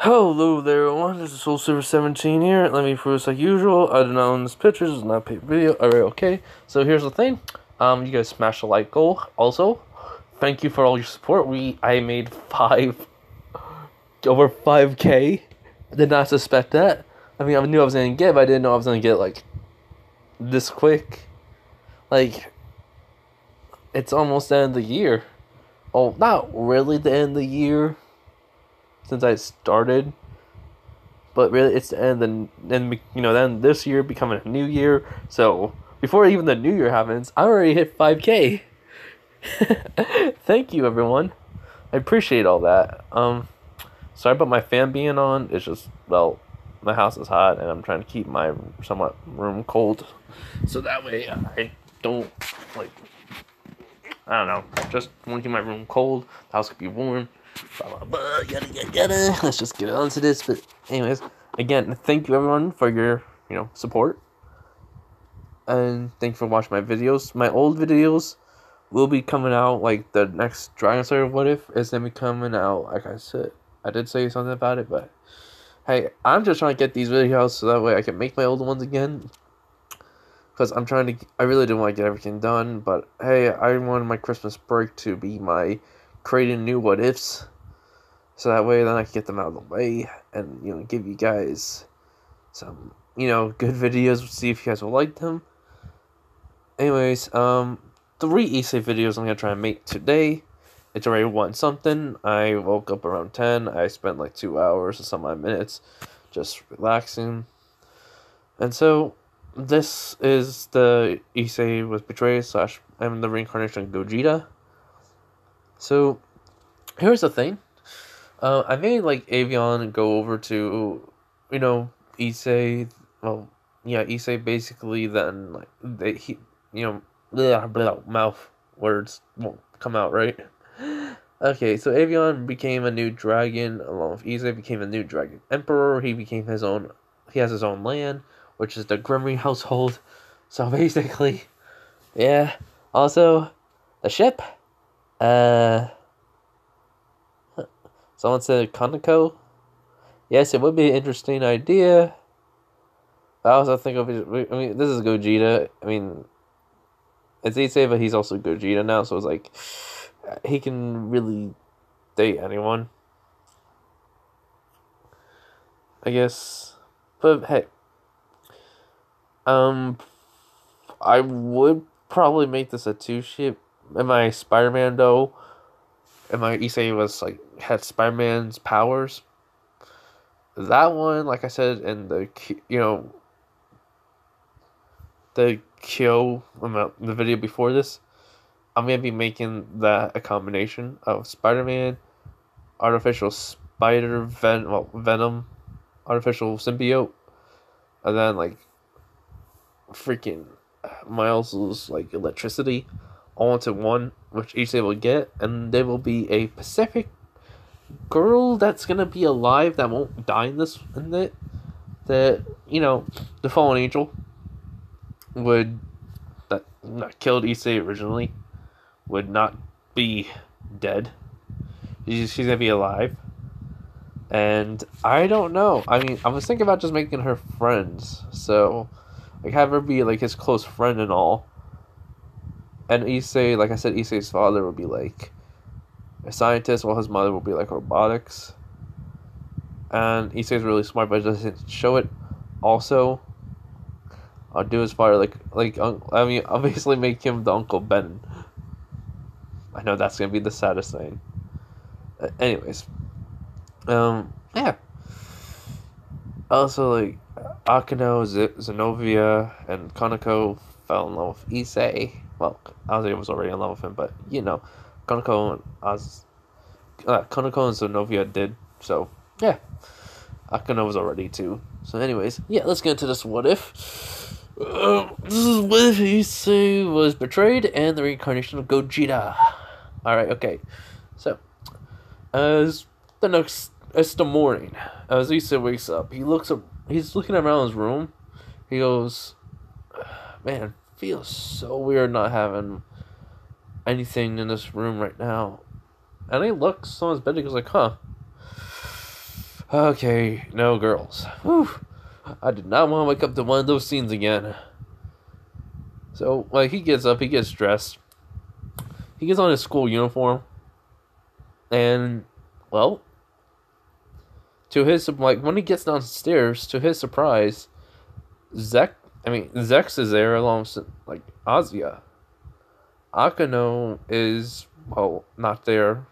Hello there, everyone. This is SoulSilver17 here. Let me prove like usual. I do not own this picture. This is not a paid video. Alright, okay. So here's the thing. You guys smashed the like goal. Also, thank you for all your support. I made over 5K. I did not suspect that. I mean, I knew I was gonna get, but I didn't know I was gonna get like this quick. Like, it's almost the end of the year. Oh, not really the end of the year, since I started, but really it's the end. Then then this year becoming a new year. So before even the new year happens, I already hit 5K. Thank you, everyone. I appreciate all that. Sorry about my fan being on. It's just, well, my house is hot and I'm trying to keep my somewhat room cold, so that way I don't I don't know. Just want to keep my room cold. The house could be warm. Blah, blah, blah, yada. Let's just get on to this. But anyways, again, thank you everyone for your, support. And thank you for watching my videos. My old videos will be coming out, like the next Dragon Slayer What If is going to be coming out. Like I said, I did say something about it, but hey, I'm just trying to get these videos so that way I can make my old ones again. Because I really do want to get everything done, but hey, I wanted my Christmas break to be my creating new what ifs, so that way then I can get them out of the way and give you guys some good videos, see if you guys will like them. Anyways, 3 issie videos I'm gonna try and make today. It's already 1 something. I woke up around 10. I spent like 2 hours or some odd minutes just relaxing, and so this is the issie was betrayed / I'm the reincarnation of Gogeta. So here's the thing. I made like Avion go over to issie. Well, yeah, issie basically. Then mouth words won't come out right. Okay, so Avion became a new dragon along with issie. Became a new dragon emperor. He has his own land, which is the Grimry household. So basically, yeah. Also, the ship. Someone said Konako. Yes, it would be an interesting idea. I also think of it. I mean, this is Gogeta. I mean, it's issie, but he's also Gogeta now. So it's like he can really date anyone, I guess. But hey, I would probably make this a 2-ship. And my Spider-Man though, and my issie had Spider-Man's powers. That one, like I said in the the video before this, I'm gonna be making that a combination of Spider-Man, artificial Venom, artificial symbiote, and then freaking Miles's electricity all into one, which each they will get, and there will be a Pacific girl that's gonna be alive that won't die in it. That the fallen angel that killed issie originally would not be dead. She's gonna be alive, and I don't know. I mean, I was thinking about just making her friends, so have her be his close friend and all. And issie, like I said, issie's father would be a scientist, while his mother would be robotics. And issie's really smart, but doesn't show it. Also, I'll do his father I mean, I'll basically make him the Uncle Ben. I know that's gonna be the saddest thing. Anyways, yeah. Also, Akano, Zenobia, and Konako fell in love with issie. Well, Ozzy was already in love with him, but Konako and Zenobia did. So yeah, Akano was already too. So anyways, yeah, let's get into this what if. This is what if issie was betrayed and the reincarnation of Gogeta. All right, okay. So it's the morning. As issie wakes up, he's looking around his room. He goes, man, feels so weird not having anything in this room right now. And he looks on his bed and goes huh, Okay, no girls. Whew. I did not want to wake up to one of those scenes again. So, like, he gets up, he gets dressed, he gets on his school uniform, and, well, to his, like, when he gets downstairs, to his surprise, Zex is there along with, like, Azia. Akano is, well, not there.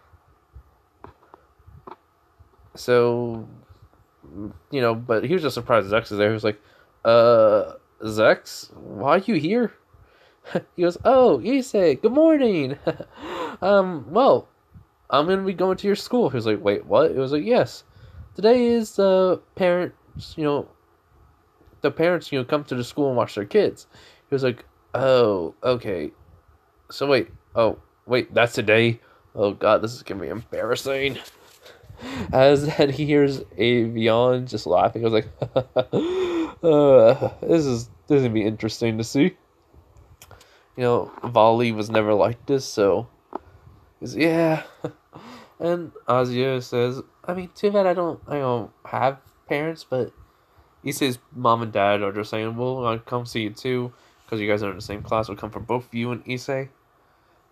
So, but he was just surprised Zex is there. He was like, Zex, why are you here? He goes, oh, Issei, good morning. Well, I'm gonna be going to your school. He was like, wait, what? It was like, yes. Today is the parents, come to the school and watch their kids. He was like, oh, okay. So wait, that's today? Oh god, this is gonna be embarrassing. As then he hears Avion just laughing. I was like, this is gonna be interesting to see. Volley was never like this, so yeah. And Azia says, I mean, too bad I don't have parents, but he says mom and dad are just saying, well, I'll come see you too, because you guys are in the same class. We'll come for both you and Issei.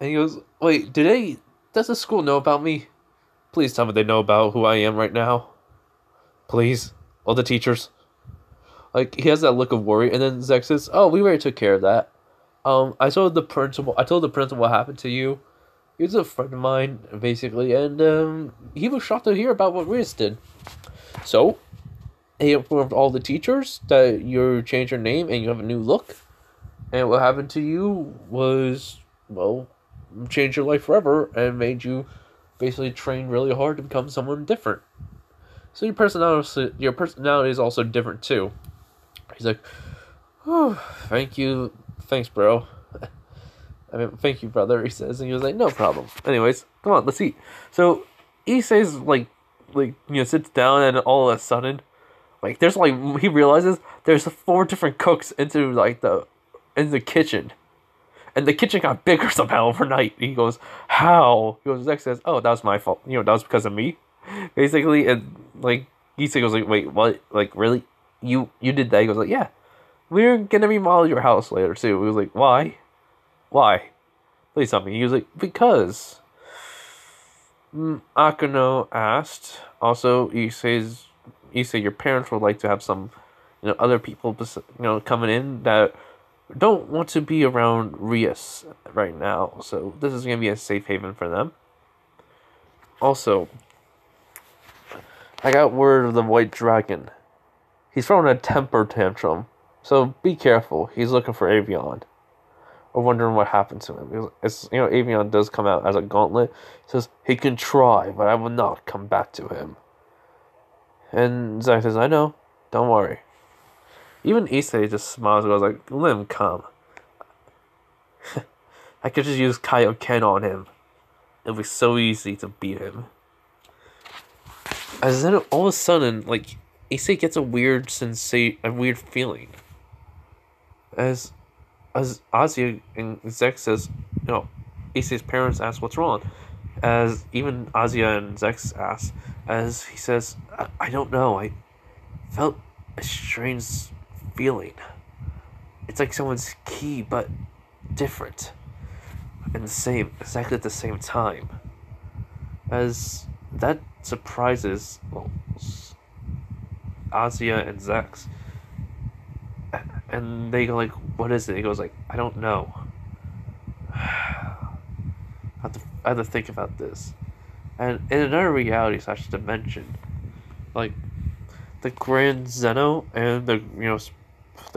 And he goes, wait, does the school know about me? Please tell me they know about who I am right now. Please. All the teachers. Like, he has that look of worry, and then Zex says, oh, we already took care of that. I told the principal what happened to you. He was a friend of mine, basically, and, he was shocked to hear about what Riz did. So, he informed all the teachers that you changed your name and you have a new look. And what happened to you was, well, changed your life forever and made you basically train really hard to become someone different. So your personality is also different too. He's like, oh, thank you. Thanks, bro. Thank you, brother, he says. And he was like, no problem. Anyways, come on, let's eat. So, Issei's sits down, and all of a sudden, he realizes there's 4 different cooks in the kitchen. And the kitchen got bigger somehow overnight. He goes, how? He goes, Zex says, oh, that was my fault. That was because of me. Basically, and, Issei goes, wait, what? Really? You did that? He goes, yeah. We're gonna remodel your house later, too. He was like, why? Why? Please tell me. He was like, because. Akano asked. Also, Issei, your parents would like to have some, other people, coming in that don't want to be around Rias right now. So this is going to be a safe haven for them. Also, I got word of the White Dragon. He's throwing a temper tantrum. So be careful. He's looking for Avion. Or wondering what happened to him. Avion does come out as a gauntlet. He says, he can try, but I will not come back to him. And Zach says, I know. Don't worry. Even Issei just smiles and goes like, let him come. I could just use Kaioken on him. It'll be so easy to beat him. As then all of a sudden, Issei gets a weird feeling. As Azia and Zex says, Issei's parents ask what's wrong. As even Azia and Zex ask, as he says, I don't know, I felt a strange feeling. It's like someone's key, but different. And exactly at the same time. As that surprises Azia and Zex. And they go like, what is it? He goes like, I don't know. I have to think about this. And in another reality / dimension, the Grand Zeno and the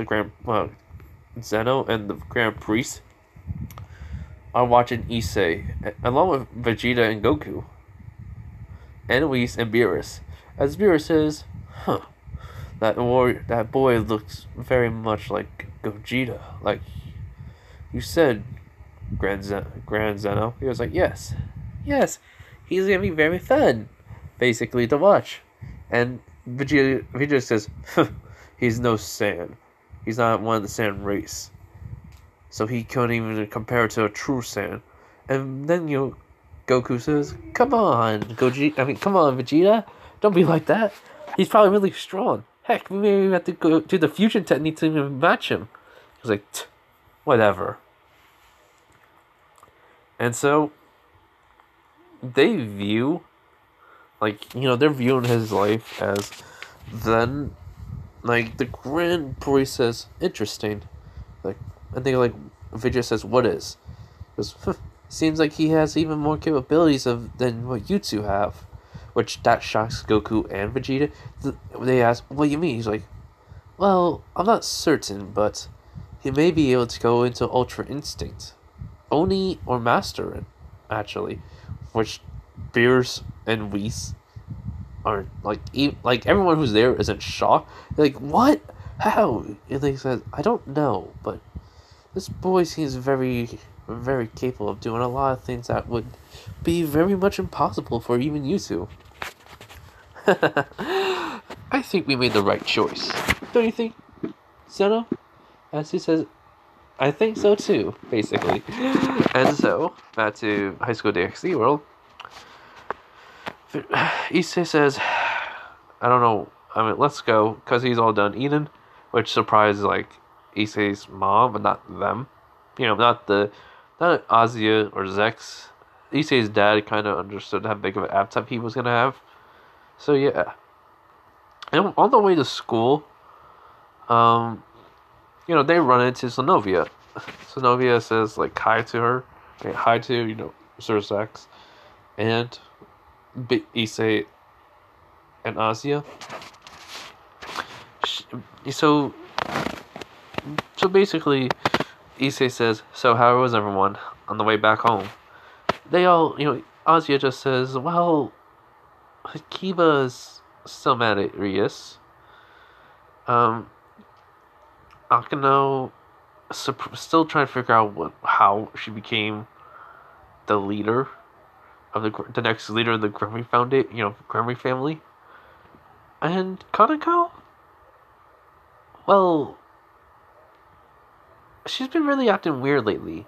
Grand Zeno and the Grand Priest are watching Issei along with Vegeta and Goku, and Whis and Beerus. As Beerus says, that boy looks very much like Gogeta. Like you said, Grand Zeno. He was like, yes, he's gonna be very fun, basically, to watch. And Vegeta says, he's no Saiyan. He's not one of the Saiyan race. So he couldn't even compare to a true Saiyan. And then, Goku says, come on, Vegeta. Don't be like that. He's probably really strong. Heck, we may even have to go do the fusion technique to even match him. He's like, whatever. And so, they view, like, you know, they're viewing his life as then, like, the Grand Prix says, interesting. Like, I think, like, Vegeta says, what is? Because, seems like he has even more capabilities than what you two have. Which, that shocks Goku and Vegeta. They ask, what do you mean? He's like, well, I'm not certain, but he may be able to go into Ultra Instinct. Oni or Master it, actually. Which, Beerus and Whis aren't, like, everyone who's there isn't shocked. They're like, what? How? And they said, I don't know, but this boy seems very, very capable of doing a lot of things that would be very much impossible for even you two. I think we made the right choice. Don't you think, Zeno? As he says, I think so too, basically. And so, back to High School DxD World. Issei says, I don't know, I mean, let's go, because he's all done eating, which surprises, like, Issei's mom, but not them. You know, not Azia or Zex. Issei's dad kind of understood how big of an appetite he was going to have. So, yeah. And on the way to school, you know, they run into Zenovia. Zenovia says, like, hi to her. Like, hi to, you know, Sir Zex. And Issei and Azia. So basically, Issei says, so how was everyone on the way back home? They all, you know, Azia just says, well, Kiba's still mad at Rias. Akano still trying to figure out how she became the leader of the next leader of the Grammy Foundation, you know, Grammy family. And Kaneko, well, she's been really acting weird lately.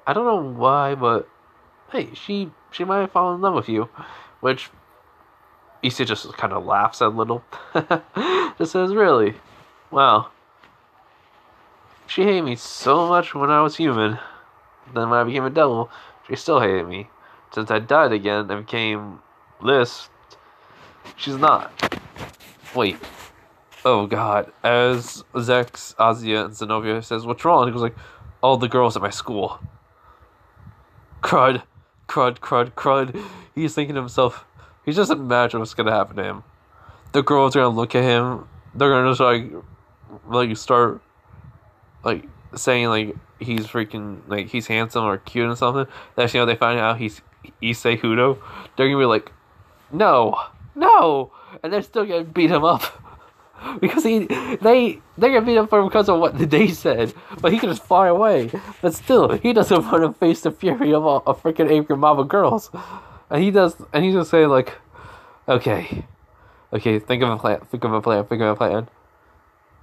I don't know why, but hey, she might have fallen in love with you, which Issei just kind of laughs a little. Just says, really? Wow. She hated me so much when I was human. Then when I became a devil, she still hated me. Since I died again and became this, she's not. Wait. Oh god. As Zex, Azia, and Zenovia says, what's wrong? He goes like, all the girls at my school. Crud. Crud, crud, crud. He's thinking to himself, he's just imagining what's gonna happen to him. The girls are gonna look at him, they're gonna just like start like saying like he's freaking like he's handsome or cute or something. Next you know they find out he's Issei Hudo. They're gonna be like, no, and they're still gonna beat him up. Because they're gonna beat him because of what they said, but he can just fly away. But still, he doesn't want to face the fury of a freaking angry mob of girls, and he's just saying like, okay, think of a plan.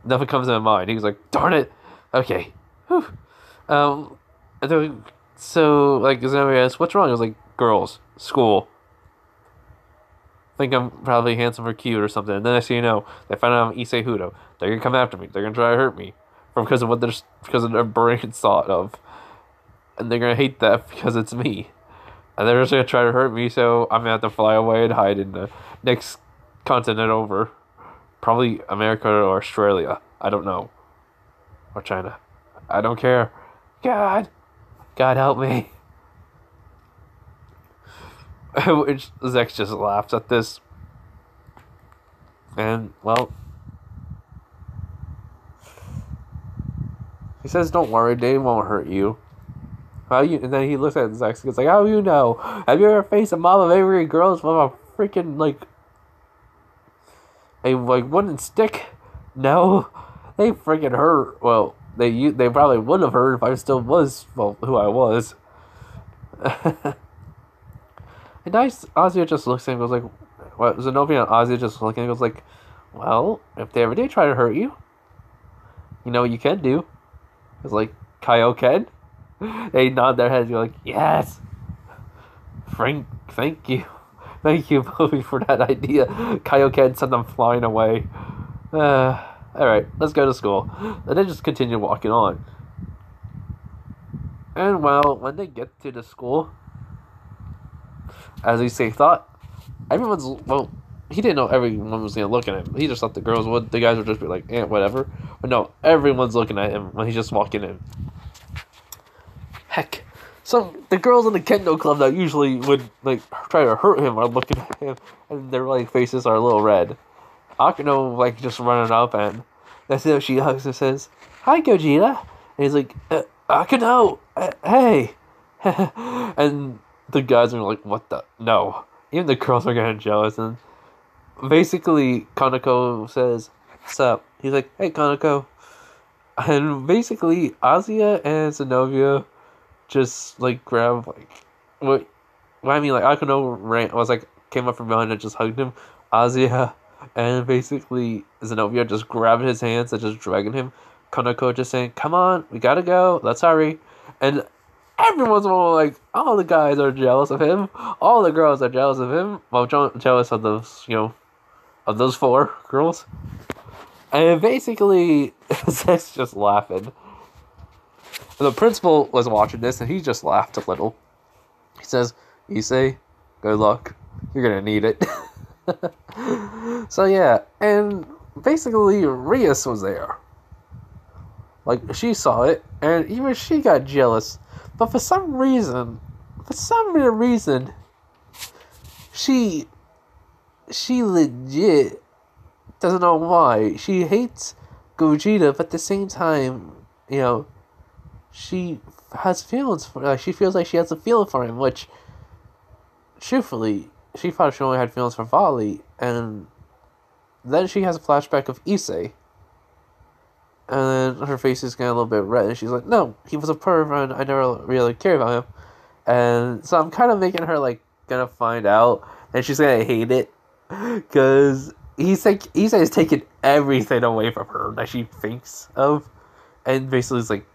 Nothing comes to my mind. He's like, darn it, okay, whew. And then, so like, somebody asks, what's wrong? I was like, girls, school. Think I'm probably handsome or cute or something. And then you know, they find out I'm Issei Hudo. They're gonna come after me. They're gonna try to hurt me because of their brains thought of, and they're gonna hate that because it's me, and they're just gonna try to hurt me. So I'm gonna have to fly away and hide in the next continent over, probably America or Australia. I don't know, or China. I don't care. God help me. Which Zex just laughs at this. And, well, he says, don't worry, they won't hurt you. And then he looks at Zex and goes like, how do you know? Have you ever faced a mob of angry girls with a freaking, like, a wooden stick? No. They freaking hurt. Well, they probably would have hurt if I still was, well, who I was. And Azia just looks at him and goes like, what? Zenovia and Azia just look at him and goes like, well, if they ever did try to hurt you, you know what you can do? It's like, Kaioken? They nod their heads and go like, yes! Frank, thank you. Thank you, movie, for that idea. Kaioken sent them flying away. Alright, let's go to school. And they just continue walking on. And well, when they get to the school, as Issei thought, everyone's, well, he didn't know everyone was going to look at him. He just thought the girls would. The guys would just be like, whatever. But no, everyone's looking at him when he's just walking in. Heck, the girls in the kendo club that usually would like try to hurt him are looking at him, and their like faces are a little red. Akuno like just running up, and that's it. She hugs and says, "Hi, Gogeta," and he's like, "Akuno, hey," and the guys are like, "What the no?" Even the girls are getting jealous, and basically Kaneko says, "What's up?" He's like, "Hey, Kaneko," and basically Azia and Zenobia just like grab like what I mean, like Akuno came up from behind and just hugged him. Azia and basically Zenobia just grabbed his hands and just dragging him. Kaneko just saying, "Come on, we gotta go, let's hurry." And everyone's all like, all the guys are jealous of him, all the girls are jealous of him. Well, jealous of those, of those 4 girls. And basically Zach's just laughing. The principal was watching this, and he just laughed a little. He says, "Issei, good luck. You're gonna need it." So yeah, and basically Rias was there. Like, she saw it, and even she got jealous. But for some reason, she legit doesn't know why. She hates Gogeta, but at the same time, she has feelings for, she feels like she has a feeling for him, which, truthfully, she thought she only had feelings for Volley, and then she has a flashback of Issei, and then her face is getting a little bit red, and she's like, "No, he was a perv, and I never really cared about him," and so I'm kind of making her, like, gonna find out, and she's gonna hate it, because Issei is taking everything away from her that she thinks of, and basically it's like,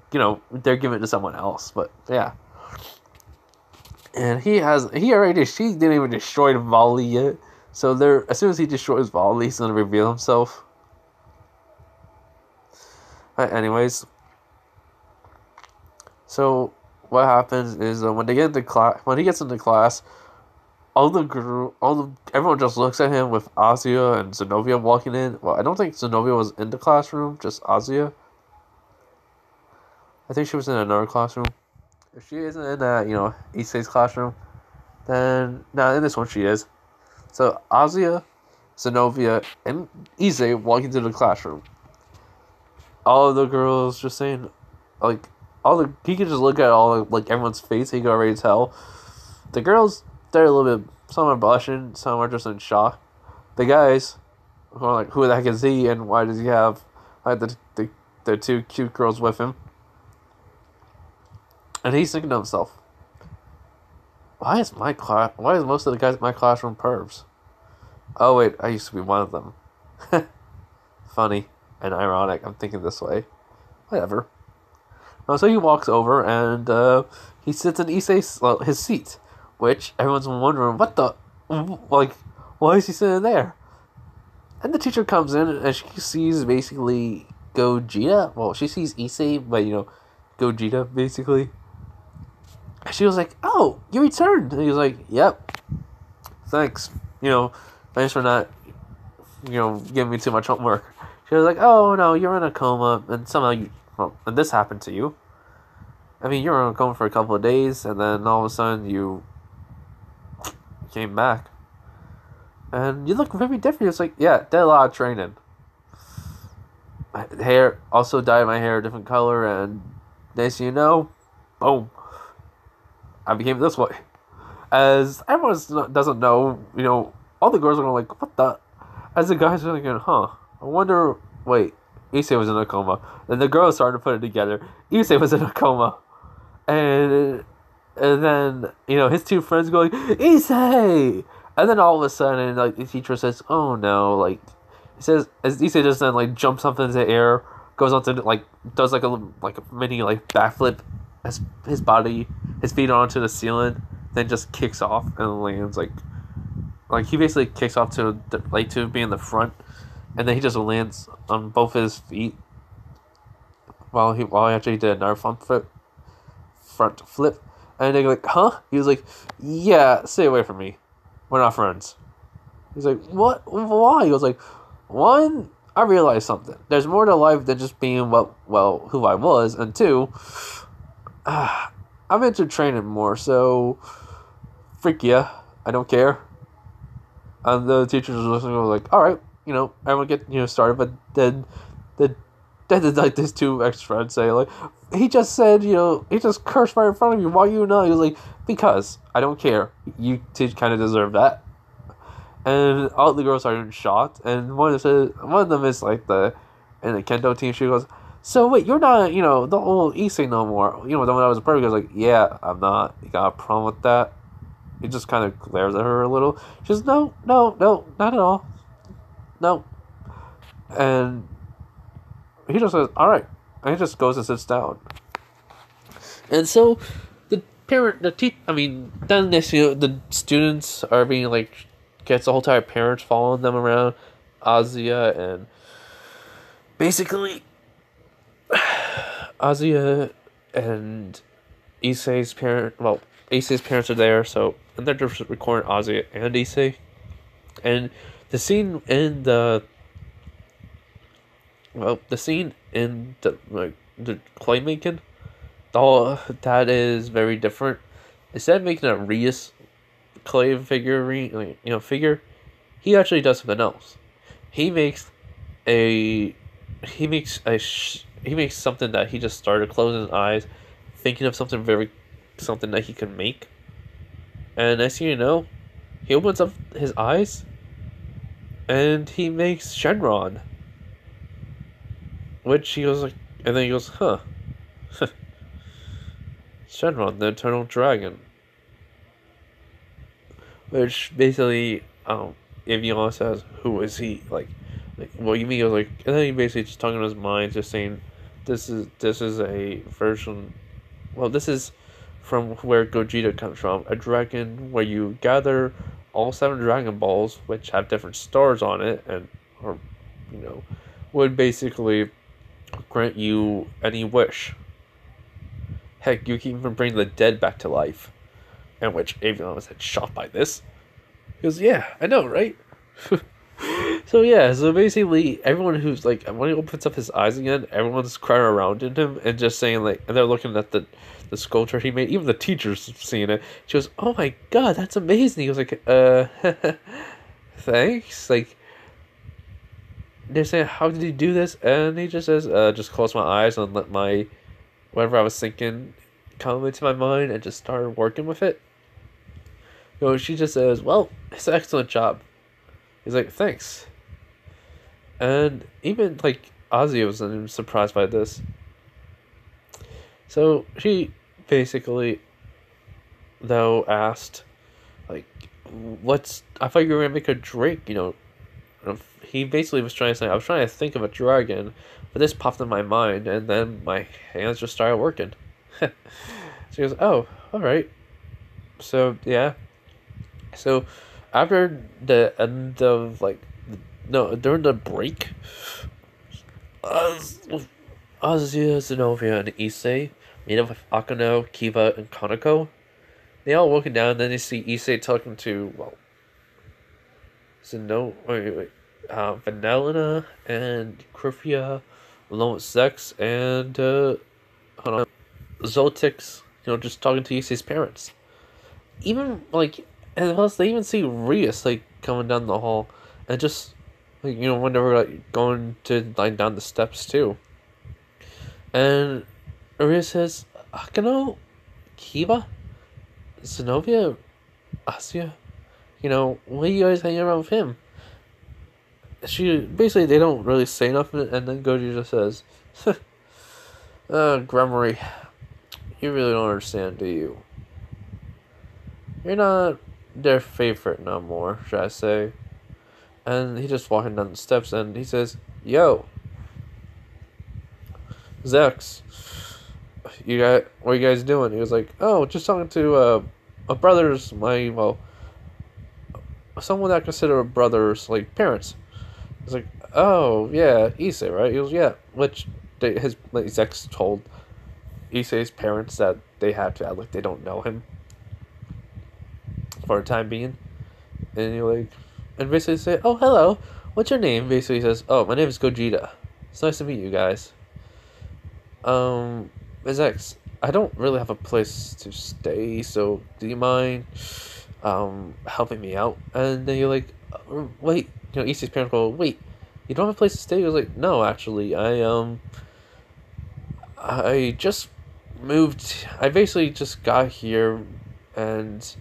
they're giving it to someone else, but yeah. And she didn't even destroy Volley yet, so as soon as he destroys Volley, he's gonna reveal himself. Anyways, so what happens is when he gets into class, everyone just looks at him with Azia and Zenobia walking in. Well, I don't think Zenobia was in the classroom, just Azia. I think she was in another classroom. If she isn't in that, Issei's classroom, then in this one she is. So Azia, Zenobia, and Issei walk into the classroom. All of the girls just saying, like, he could just look at everyone's face. He could already tell. The girls, they're a little bit. Some are blushing. Some are just in shock. The guys, are like, who the heck is he, and why does he have the 2 cute girls with him? And he's thinking to himself, why is most of the guys in my classroom pervs? Oh wait, I used to be one of them. Funny and ironic, I'm thinking this way. Whatever. So he walks over and he sits in Issei's, his seat, which everyone's wondering, why is he sitting there? And the teacher comes in and she sees basically Gogeta. Well, she sees Issei, but Gogeta basically. She was like, "Oh, you returned." And he was like, "Yep. Thanks. Thanks for not, giving me too much homework." She was like, "Oh, no, you're in a coma, and somehow and this happened to you. I mean, you were in a coma for a couple of days, and then all of a sudden you came back. And you look very different." It's like, "Yeah, did a lot of training. My hair, also dyed my hair a different color, and next you know, boom, I became this way." As everyone doesn't know, all the girls are going like, "What the?" As the guys are thinking, "Huh, I wonder, wait, Issei was in a coma." Then the girls started to put it together. Issei was in a coma. And then, his 2 friends go like, "Issei!" And then all of a sudden, like, the teacher says, "Oh no," he says, as Issei just then, jumps up into the air, goes onto, does a mini, backflip, his feet onto the ceiling, then just kicks off and lands, like he basically kicks off to to be in the front, and then he just lands on both his feet while he actually did another front flip, and they're like, huh? He was like, yeah, stay away from me. We're not friends. He's like, what? Why? He was like, one, I realized something. There's more to life than just being who I was, and two, I'm into training more, so freak yeah, I don't care. And the teachers were listening, were like, all right, everyone get started, but then did like these two ex friends say like, he just said he just cursed right in front of you. Why you not? He was like, because I don't care. You kind of deserve that. And all the girls are shocked, and one of them is like in the kendo team. She goes, so wait, you're not the old Issei no more. The one that was a perfect. I was like, yeah, I'm not. You got a problem with that? He just kind of glares at her a little. She says, no, not at all. No. And he just says, all right. And he just goes and sits down. And so then this, the students are being like, gets the whole time parents following them around, Azia, and basically Azia and Issei's parents are there, and they're just recording Azia and Issei. And the scene in the claymaking, that is very different. Instead of making a Rias clay figurine, figure, he actually does something else. He makes something that he just started closing his eyes, thinking of something that he can make. And next thing you know, he opens up his eyes and he makes Shenron. Which he goes like, and then he goes, huh. Shenron, the Eternal Dragon. Which basically, Avion says, who is he? Like, what you mean? He was like, and then he basically just talking in his mind, just saying, this is a version. Well, this is from where Gogeta comes from, a dragon where you gather all 7 Dragon Balls, which have different stars on it, would basically grant you any wish. Heck, you can even bring the dead back to life. And which Avion was shocked by this. He goes, yeah, I know, right? So basically everyone who's like, when he opens up his eyes again, everyone's crying around in him and just saying like, and they're looking at the sculpture he made. Even the teacher's seeing it. She goes, oh my god, that's amazing. He was like, thanks. Like, they're saying, how did he do this? And he just says, just close my eyes and let whatever I was thinking come into my mind and just started working with it. She just says, well, it's an excellent job. He's like, thanks. And even, like, Ozzy was surprised by this. So, she basically, though, asked, like, I thought you were going to make a drink, He basically was trying to say, I was trying to think of a dragon, but this popped in my mind, and then my hands just started working. She goes, oh, alright. So, yeah. So, after the end of, during the break, Azia, Zenobia, and Issei, made up with Akano, Kiva, and Kanako, they all looking down, and then they see Issei talking to, Vanellina, and Krifia, along with Zex, and, Zoltix, just talking to Issei's parents. Even, and plus they even see Rias, coming down the hall, and just, when they were, going to, down the steps, too. And Rias says, Akano, Kiva, Zenobia, Asia, why are you guys hanging around with him? Basically, they don't really say nothing, and then Goji just says, Gremory, you really don't understand, do you? You're not their favorite no more, should I say. And he just walking down the steps, and he says, yo, Zex, what are you guys doing? He was like, oh, just talking to, my brothers, someone that I consider brothers, like parents. It's like, oh yeah, Issei, right? He goes, yeah, which his ex told Issei's parents that they had to act like they don't know him for the time being, and he like, and basically say, oh hello, what's your name? Basically he says, oh my name is Gogeta. It's nice to meet you guys. His ex, I don't really have a place to stay, so do you mind helping me out? And then you're like, wait, Issei's parents go, wait, you don't have a place to stay? He was like, no, actually, I just moved. I basically just got here, and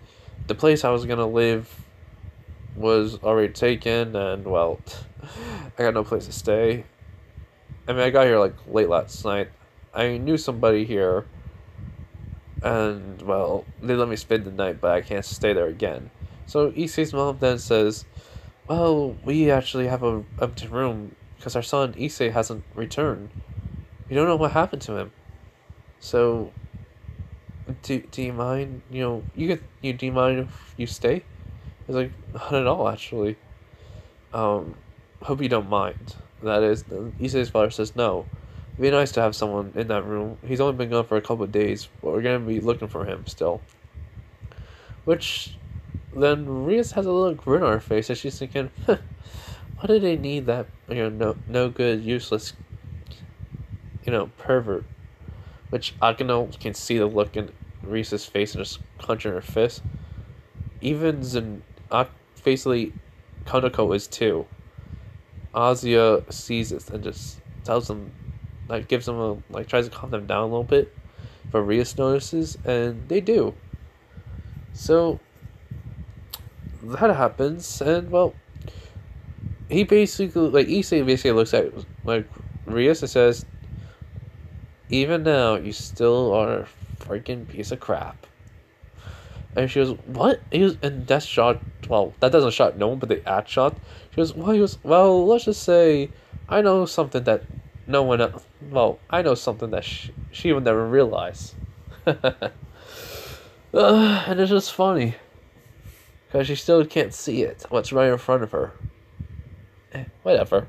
the place I was gonna live was already taken, and well, I got no place to stay. I mean, I got here like late last night. I knew somebody here, and well, they let me spend the night, but I can't stay there again. So Issei's mom then says, well, we actually have a empty room because our son Issei hasn't returned. We don't know what happened to him. So, do you mind? Do you mind if you stay? It's like, not at all, actually. Hope you don't mind. That is, Issei's father says no. It'd be nice to have someone in that room. He's only been gone for a couple of days, but we're gonna be looking for him still. Which, then Rias has a little grin on her face as she's thinking, why do they need that, no good, useless, pervert? Which Akino can see the look in Rias's face and just clenching her fist. Even basically, Konako is too. Azia sees this and just tells them, gives them tries to calm them down a little bit. But Rias notices, and they do. So, that happens, and well, he basically, Issei basically looks at, Rias and says, even now, you still are a freaking piece of crap. And she goes, what? And that's shot, well, that doesn't shot no one, but the act shot. She goes, well, well, let's just say, I know something that no one else, well, I know something that she would never realize. And it's just funny. Because she still can't see it, what's right in front of her. Whatever.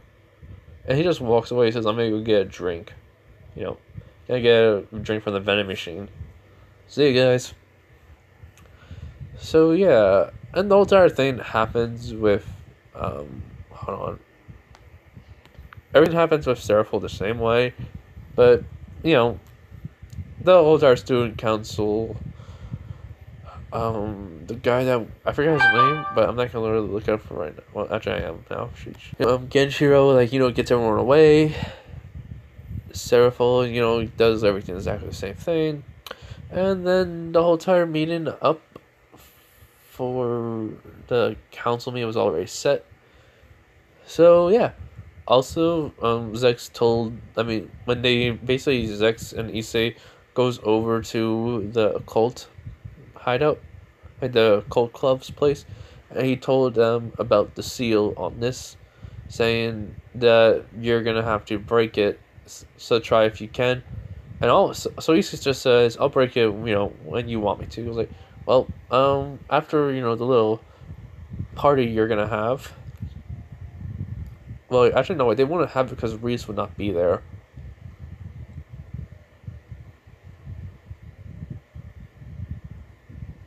And he just walks away. He says, I'm gonna go get a drink. Gonna get a drink from the vending machine. See you guys. So yeah, and the whole entire thing happens with, hold on. Everything happens with Seraphiel the same way, but, the whole entire student council, the guy that, I forget his name, but I'm not gonna really look it up for right now. Well, actually I am now. Genshiro, gets everyone away. Seraphiel, does everything exactly the same thing. And then the whole entire meeting up for the council meeting was already set. So, yeah. Also, Zex when they, basically, Zex and Issei goes over to the occult hideout, at the occult club's place, and he told them about the seal on this, saying that you're gonna have to break it, so try if you can. And so Issei just says, I'll break it, when you want me to. He was like, well, after, the little party you're gonna have. Well, actually, no, they wouldn't have it because Reese would not be there.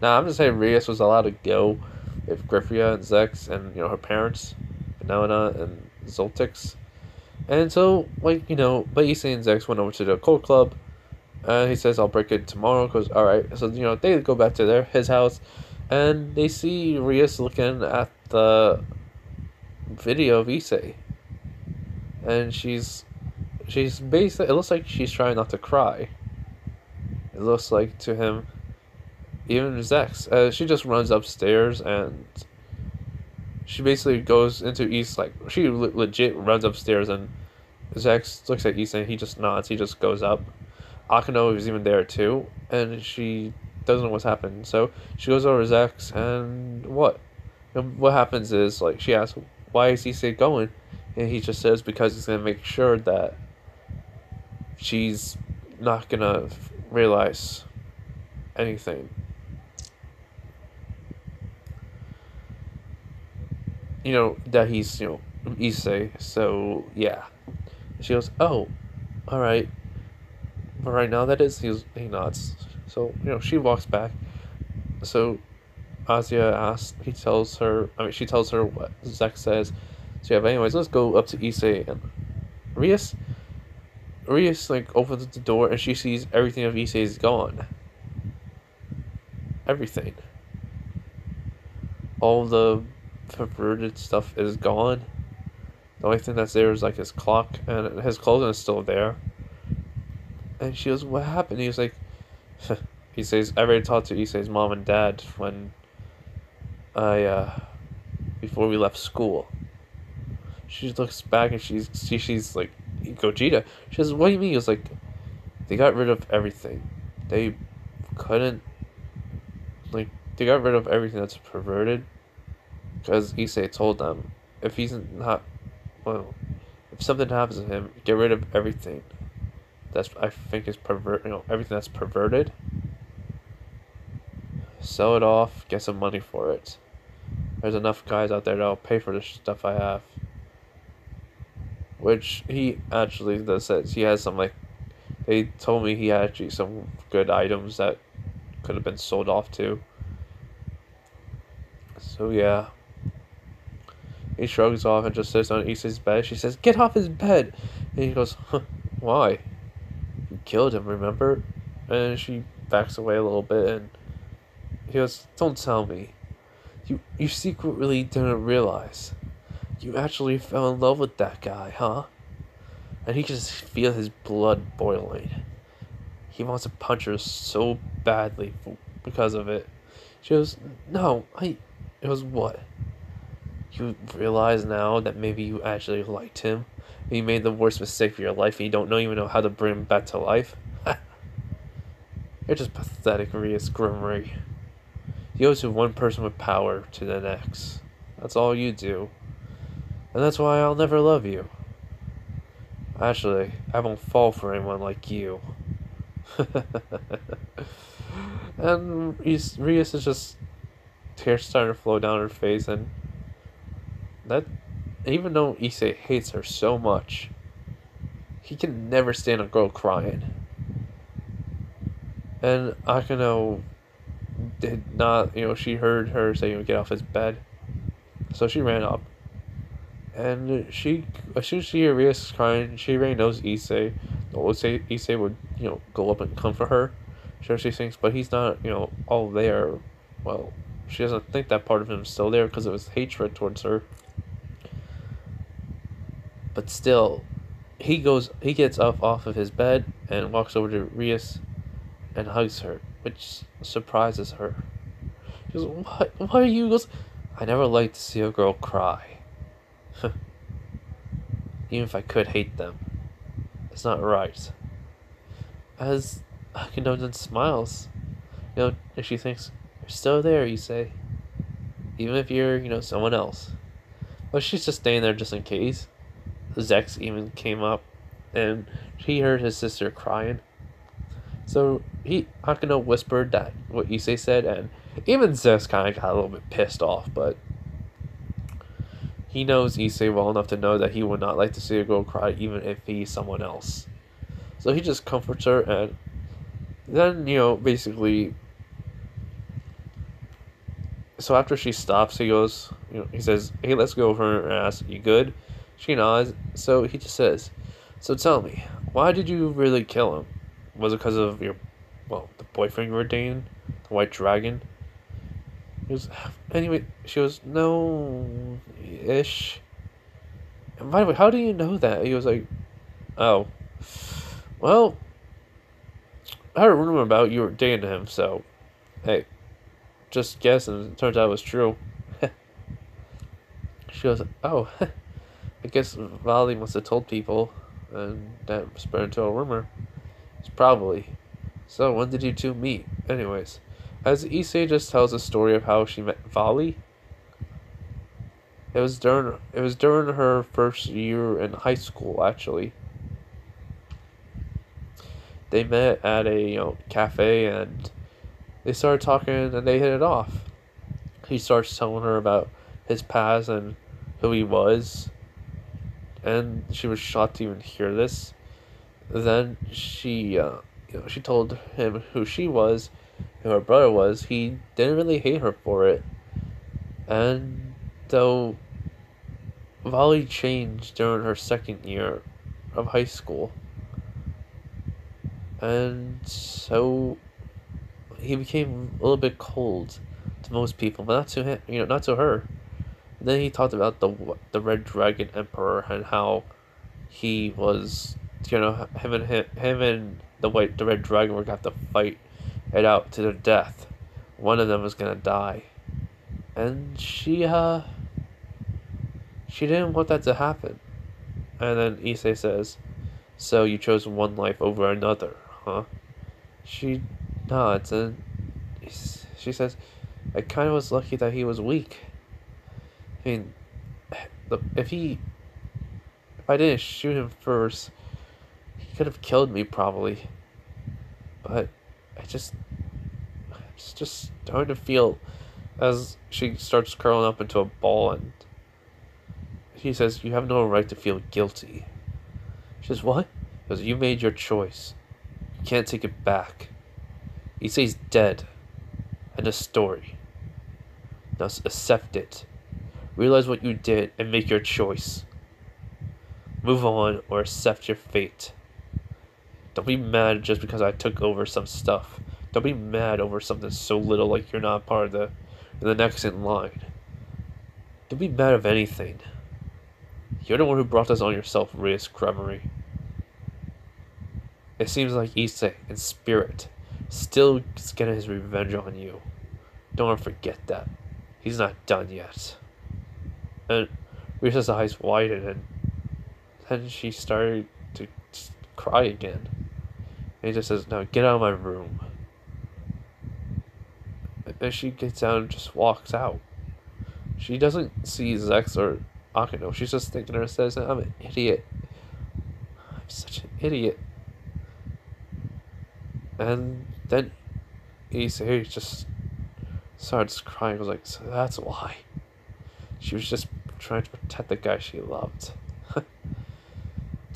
Now, I'm just saying Rias was allowed to go with Griffia and Zex and, her parents, Nana and Zoltix. And so, but Issei and Zex went over to the occult club. And he says, I'll break it tomorrow. Because, alright. So, they go back to his house. And they see Rias looking at the video of Issei. And she's basically, it looks like she's trying not to cry. It looks like to him, even Zex, she just runs upstairs and she basically goes into East, she legit runs upstairs, and Zex looks at East and he just nods, he just goes up. Akano is even there too, and she doesn't know what's happened, so she goes over to Zex, and what happens is, she asks, why is Issei going? And he just says because he's going to make sure that she's not going to realize anything. that he's, Issei. So, yeah. She goes, oh, alright. But right now, that is, he nods. So, she walks back. So, Asia asks, she tells her what Zek says. So, yeah, but anyways, let's go up to Issei. And Rias, like, opens the door and she sees everything of Issei's gone. Everything. All the perverted stuff is gone. The only thing that's there is like his clock, and his clothing is still there. And she goes, what happened? He was like, he says, I already talked to Issei's mom and dad when before we left school. She looks back and she's like, Gogeta. She says, what do you mean? He was like, they got rid of everything. They couldn't, like, they got rid of everything that's perverted. Because Issei told them, if he's not, well, if something happens to him, get rid of everything. That's, I think, is everything that's perverted. Sell it off, get some money for it. There's enough guys out there that'll pay for the stuff I have. Which he actually does says he has some, like, they told me he had actually some good items that could have been sold off too. So yeah. He shrugs off and just sits on Issei's bed. She says, get off his bed! And he goes, huh, why? You killed him, remember? And she backs away a little bit and he goes, don't tell me. You secretly didn't realize. You actually fell in love with that guy, huh? And he can just feel his blood boiling. He wants to punch her so badly because of it. She goes, no, it was what? You realize now that maybe you actually liked him? And you made the worst mistake of your life and you don't even know how to bring him back to life? You're just pathetic, Rias Grimmery. You go to one person with power to the next. That's all you do. And that's why I'll never love you. Actually, I won't fall for anyone like you. And Rias is just tears starting to flow down her face, and that, even though Issei hates her so much, he can never stand a girl crying. And Akano did not, she heard her say, get off his bed. So she ran up. And as soon as she heard Rias crying, she already knows Issei. Issei would, go up and comfort her. Sure, she thinks, but he's not, all there. Well, she doesn't think that part of him is still there because of his hatred towards her. But still, he gets up off of his bed and walks over to Rias and hugs her, which surprises her. She goes, what? Why are you? He goes, I never like to see a girl cry. Even if I could hate them. It's not right. As Akino then smiles, and she thinks, you're still there, you say. Even if you're, someone else. But she's just staying there just in case. Zex even came up, and he heard his sister crying. So Akino whispered that what Issei said, and even Zex kind of got a little bit pissed off, but he knows Issei well enough to know that he would not like to see a girl cry even if he's someone else. So he just comforts her, and then, basically, so after she stops, he goes, he says, hey, let's go over and ask, you good? She nods, so he just says, so tell me, why did you really kill him? Was it because of the boyfriend you were dating? The white dragon? He goes, anyway, she goes, no-ish. And by the way, how do you know that? He was like, oh, well, I heard a rumor about you were dating him, so, hey, just guess, and it turns out it was true. She goes, oh, I guess Vali must have told people, and that spread into a rumor. It's probably. So, when did you two meet? Anyways, as Issei just tells a story of how she met Vali, it was during her first year in high school, actually. They met at a cafe, and they started talking, and they hit it off. He starts telling her about his past and who he was, and she was shocked to even hear this. Then she told him who she was, who her brother was. He didn't really hate her for it, and though Volley changed during her second year of high school, and so he became a little bit cold to most people, but not to him. Not to her. And then he talked about the Red Dragon Emperor and how he was, him and the Red Dragon were gonna have to fight it out to their death. One of them was gonna die, and she didn't want that to happen. And then Issei says, "So you chose one life over another, huh?" She nods and she says, "I kind of was lucky that he was weak. I mean, if I didn't shoot him first, he could have killed me probably. But it's just starting to feel." As she starts curling up into a ball, and he says, "You have no right to feel guilty." She says, "What?" He goes, "You made your choice. You can't take it back. Issei's dead. End of story. Now accept it. Realize what you did and make your choice. Move on or accept your fate. Don't be mad just because I took over some stuff. Don't be mad over something so little like you're not part of the next in line. Don't be mad of anything. You're the one who brought this on yourself, Reyes Cremery. It seems like Issei, in spirit, still is getting his revenge on you. Don't forget that. He's not done yet." And Risa's eyes widened, and then she started to cry again. And he just says, "Now get out of my room." And she gets out and just walks out. She doesn't see Zex or Akino. She's just thinking to herself, "I'm an idiot. I'm such an idiot." And then Issei just starts crying. I was like, "So that's why." She was just trying to protect the guy she loved.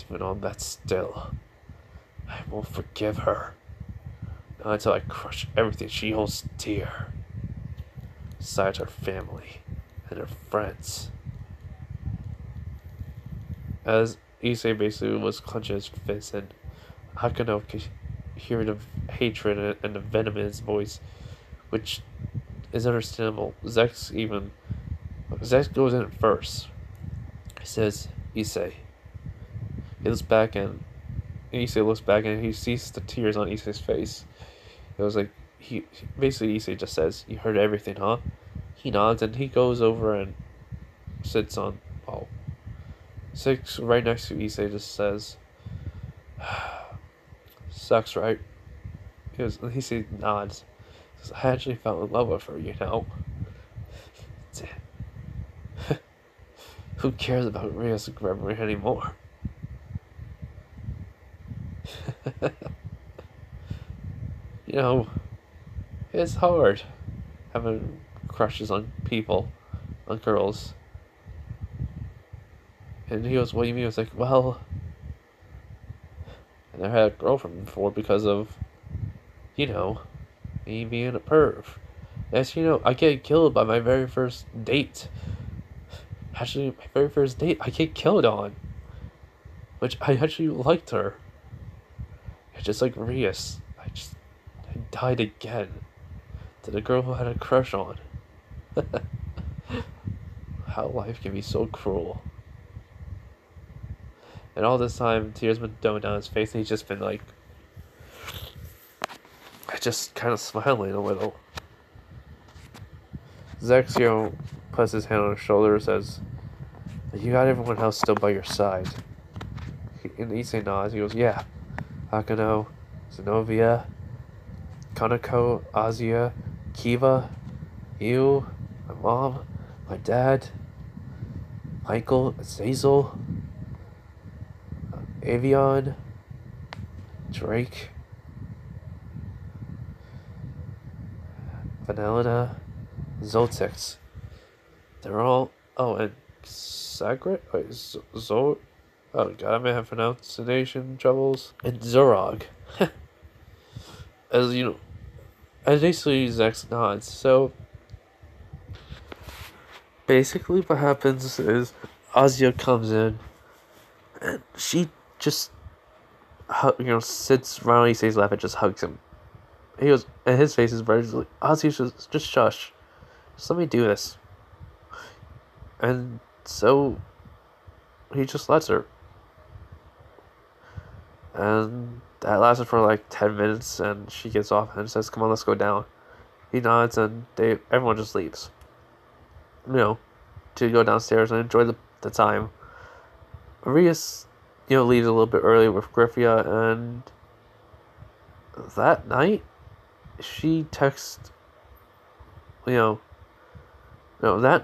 Doing all that still. I won't forgive her. Not until I crush everything she holds dear. Besides her family and her friends. As Issei basically was clenching his fists, and Hakano could hear the hatred and the venom in his voice, which is understandable. Zex goes in first. He says, "Issei." He looks back, and Issei looks back and he sees the tears on Issei's face. It was like basically Issei just says, "You heard everything, huh?" He nods and he goes over and sits on sits right next to Issei. Just says, "Sucks, right?" Issei nods. He says, "I actually fell in love with her, you know." Who cares about Reyes Gregory anymore? It's hard having crushes on people, on girls. And he goes, "What do you mean?" I was like, "Well, I never had a girlfriend before because of, me being a perv. Yes, I get killed by my very first date. Actually, my very first date, I get killed on. Which I actually liked her. Just like Rias, I died again to the girl who I had a crush on. How life can be so cruel." And all this time, tears been going down his face, and he's just been like, just kind of smiling a little. Zexio puts his hand on his shoulder and says, "You got everyone else still by your side." And Issei nods. He goes, "Yeah. Akano, Zenobia, Kanako, Azia, Kiva, you, my mom, my dad, Michael, Azazel, Avion, Drake, Vanillina, Zoltex. They're all... Oh, and Sagret? Wait, Zor? Oh god, I may have pronunciation troubles. And Zorog. As you know, as basically Zach's nods. So basically what happens is Azia comes in and she just sits around Issei's lap and just hugs him. He goes, and his face is very like, Ozzy, just shush. Just let me do this. And so he just lets her. And that lasted for like 10 minutes, and she gets off and says, come on, let's go down. He nods, and everyone just leaves. To go downstairs and enjoy the time. Arias, leaves a little bit early with Griffia, and that night, she texts, that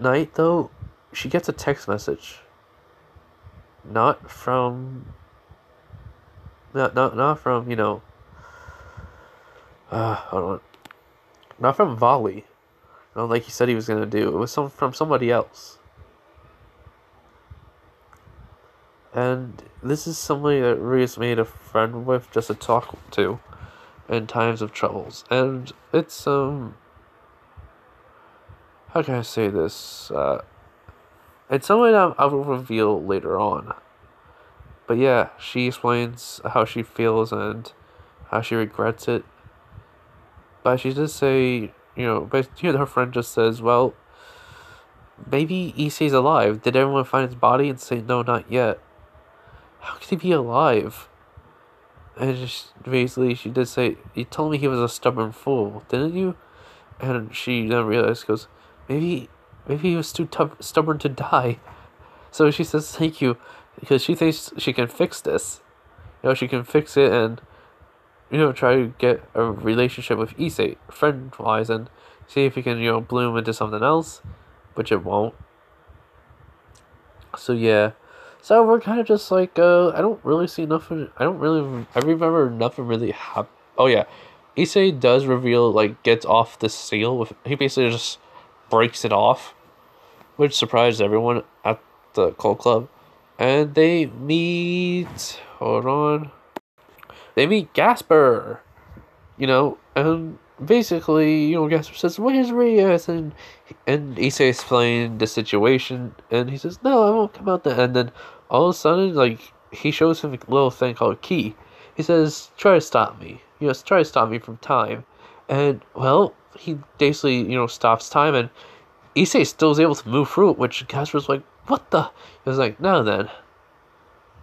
night, though, she gets a text message. Not from, not from, hold on. Not from Volley, like he said he was going to do. It was from somebody else. And this is somebody that Rias made a friend with just to talk to in times of troubles. And it's, how can I say this? It's something that I will reveal later on. But yeah, she explains how she feels and how she regrets it. But she does say, her friend just says, well, maybe Issei's alive. Did everyone find his body and say, no, not yet? How could he be alive? And basically, she did say, you told me he was a stubborn fool, didn't you? And she then realized, goes, maybe he was too stubborn to die. So she says, thank you, because she thinks she can fix this. She can fix it and, try to get a relationship with Issei, friend-wise, and see if he can, bloom into something else, which it won't. So yeah. So we're kind of just like, I don't really see nothing, I remember nothing really happened. Oh yeah, Issei does reveal, gets off the seal, he basically just breaks it off, which surprised everyone at the Cult Club. And they meet, they meet Gasper, and basically, Gasper says, where's Rias? And Issei explained the situation, and he says, no, I won't come out there. And then all of a sudden, he shows him a little thing called key. He says, try to stop me. Try to stop me from time. And, well, he basically, stops time, and Issei still is able to move through it, which Gasper's like, what the? He was like, now then.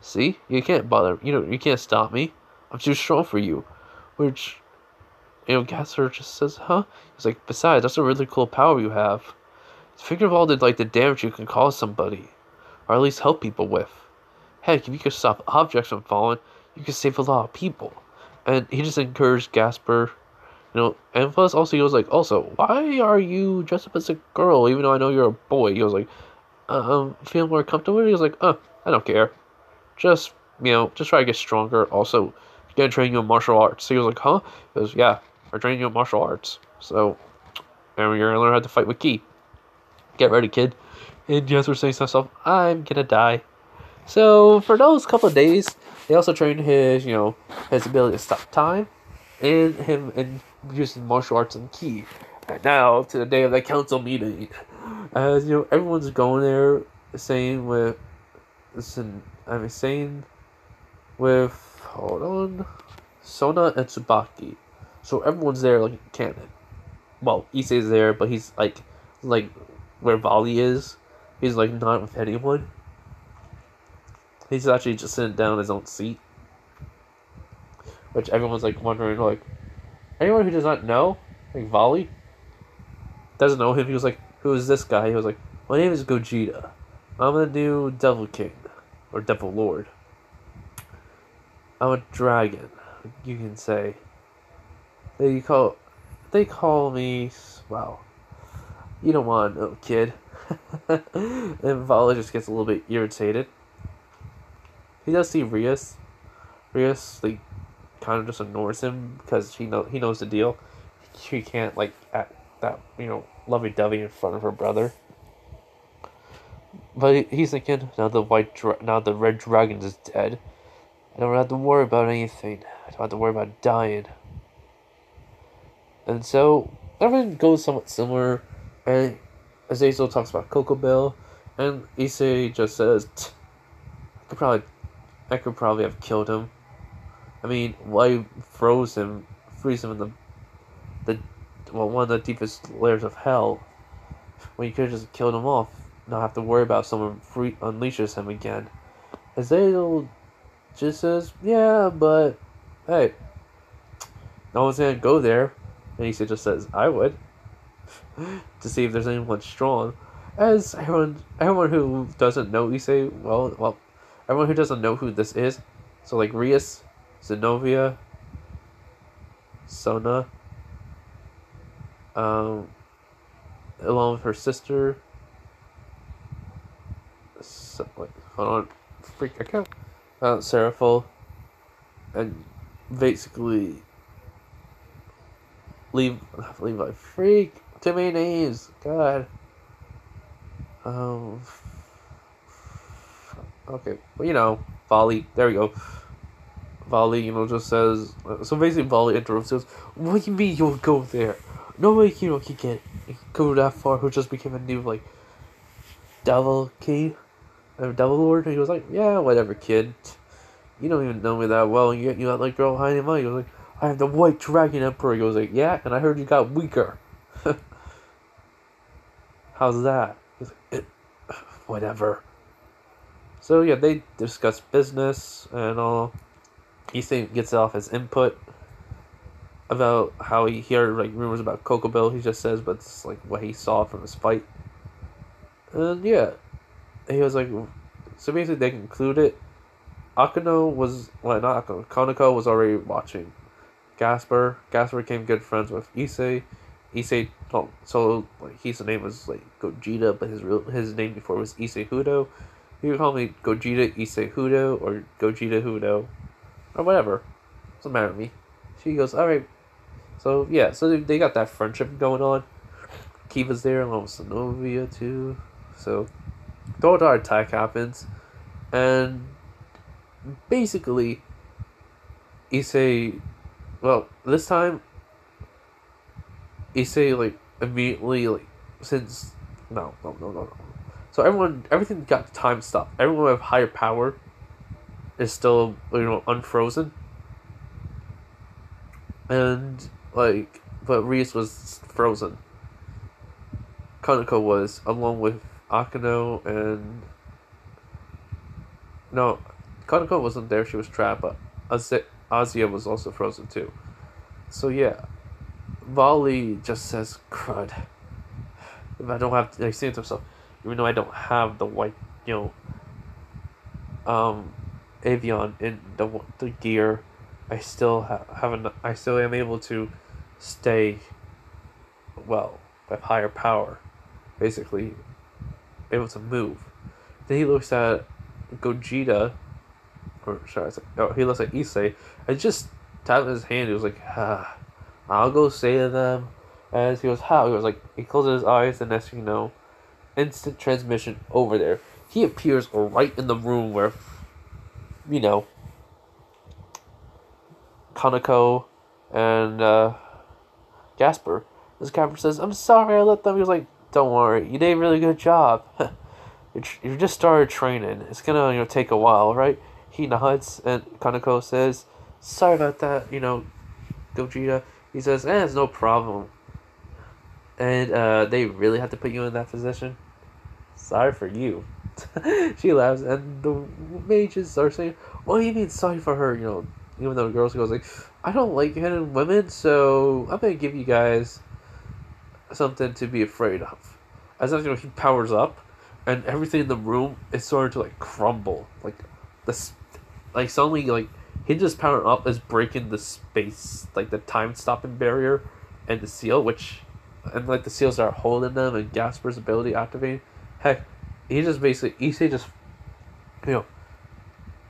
See? You can't bother, you can't stop me. I'm too strong for you. Which, Gasper just says, huh? He's like, besides, that's a really cool power you have. Think of all the damage you can cause somebody. Or at least help people with. Heck, if you could stop objects from falling, you could save a lot of people. And he just encouraged Gasper, and plus also he was like, also, why are you dressed up as a girl even though I know you're a boy? He was like, feel more comfortable? He was like, I don't care. Just try to get stronger. Also, gonna train you in martial arts. So he was like, huh? He goes, yeah, we're training you in martial arts. So, and you're gonna learn how to fight with ki. Get ready, kid. And Jasper saying to himself, I'm gonna die. So, for those couple of days, they also trained his, his ability to stop time. And him in using martial arts and ki. And now, to the day of the council meeting. As, everyone's going there, saying with, Sona and Tsubaki. So everyone's there like canon. Well, Issei's there, but he's like where Volley is. He's not with anyone. He's actually just sitting down in his own seat. Which everyone's wondering, anyone who does not know, Volley doesn't know him. He was like, who is this guy? He was like, my name is Gogeta. I'm the new Devil King. Or Devil Lord. I'm a dragon, you can say. They call me, wow. You don't want to know, kid. And Vala just gets a little bit irritated. He does see Rias. Rias, kind of just ignores him because he knows the deal. She can't, act that, lovey-dovey in front of her brother. But he's thinking, now the red dragon is dead. I don't have to worry about anything. I don't have to worry about dying. And so everything goes somewhat similar. And Azazel talks about Coco Bell, and Issei just says, I could probably have killed him. I mean, why freeze him in one of the deepest layers of hell, when you could have just killed him off, not have to worry about someone unleashes him again. Azazel just says, yeah, but hey, no one's gonna go there. And Issei just says, I would, to see if there's anyone strong. As everyone who doesn't know Issei, everyone who doesn't know who this is, so like Rias, Zenobia, Sona, along with her sister. Wait, hold on, freak, I can't. Seraphil, and basically Levi, freak, too many names, God. Okay, well, Volley, there we go. Volley, just says, so basically Volley interrupts, says, what do you mean you'll go there? Nobody, can go that far who just became a new, devil king, devil lord. And he was like, yeah, whatever, kid. You don't even know me that well, and yet you got, girl hiding money. He was like, I am the White Dragon Emperor. He was like, yeah, and I heard you got weaker. How's that? He's like, whatever. So yeah, they discuss business and all. Ethan gets off his input about how he heard rumors about Coco Bell. He just says, but it's what he saw from his fight. And yeah, he was like, so basically they concluded. Akano was not Akano. Kaneko was already watching. Gasper became good friends with Issei. His name was Gogeta, but his name before was Issei Hudo. He would call me Gogeta Issei Hudo or Gogeta Hudo, or whatever. Doesn't matter to me. She goes, alright. So yeah, so they got that friendship going on. Kiva's there along with Sonovia too. So the Dota attack happens, and basically Issei, this time Issei immediately since no. So everything got time stopped. Everyone with higher power is still unfrozen, and but Reese was frozen. Kaneko was, along with Akano and no, Kaneko wasn't there. She was trapped, but Azia was also frozen too. So yeah, Volley just says, crud. If I don't have, saying to himself, even though I don't have the white, Avion in the gear, I still I still am able to stay, with higher power, basically, able to move. Then he looks at Gogeta, he looks at Issei, and just tapping his hand, he was like, I'll go say to them. As he goes, how? He was like, he closes his eyes, and next thing you know, instant transmission over there. He appears right in the room where, Kaneko and Gasper. This captain says, I'm sorry I let them. He was like, don't worry, you did a really good job. You just started training. It's gonna take a while, right? He nods, and Kaneko says, sorry about that, Gogeta. He says, it's no problem. And they really have to put you in that position? Sorry for you. She laughs, and the mages are saying, what do you mean sorry for her? Even though the girls goes I don't like hitting women, so I'm gonna give you guys something to be afraid of. As he powers up, and everything in the room is starting to crumble. Suddenly him just powering up is breaking the space, the time stopping barrier and the seal, the seals are holding them, and Gasper's ability activating. Heck, Issei just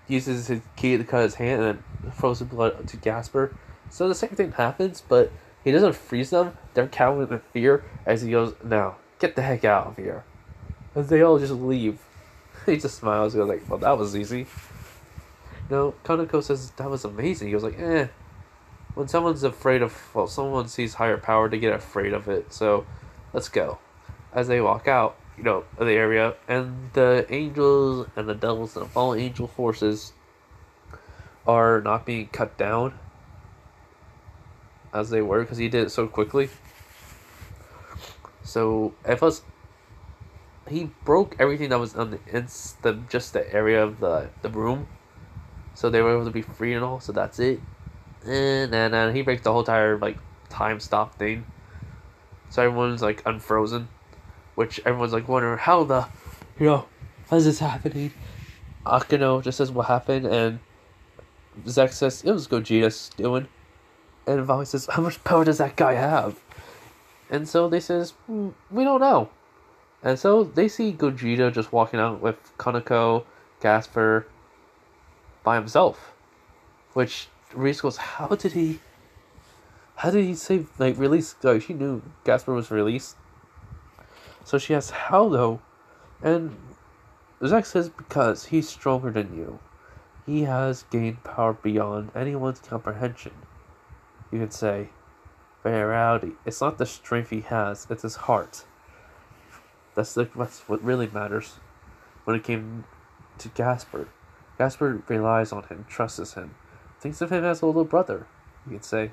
uses his key to cut his hand and then throws the blood to Gasper. So the same thing happens, but he doesn't freeze them. They're cowering in fear as he goes, now, get the heck out of here. And they all just leave. he just smiles. He goes like, well, that was easy. No, Kaneko says that was amazing. He was like, eh. When someone's afraid of, well, someone sees higher power, to get afraid of it. So, let's go. As they walk out, of the area, and the angels and the devils and the fallen angel forces are not being cut down as they were, because he did it so quickly. So, he broke everything that was on just the area of the room. So they were able to be free and all, so that's it. And then he breaks the whole entire, time stop thing. So everyone's, unfrozen. Which everyone's, wondering, how is this happening? Akeno just says what happened, and Zek says, it was Gogeta's doing. And Valley says, how much power does that guy have? And so they says, we don't know. And so they see Gogeta just walking out with Kaneko, Gasper, by himself. Which Reese goes, how did he say, release? She knew Gasper was released. So she asks, how though? And Zek says, because he's stronger than you. He has gained power beyond anyone's comprehension. You could say, but in reality, it's not the strength he has, it's his heart. That's what really matters when it came to Gasper. Gasper relies on him, trusts him, thinks of him as a little brother, you could say.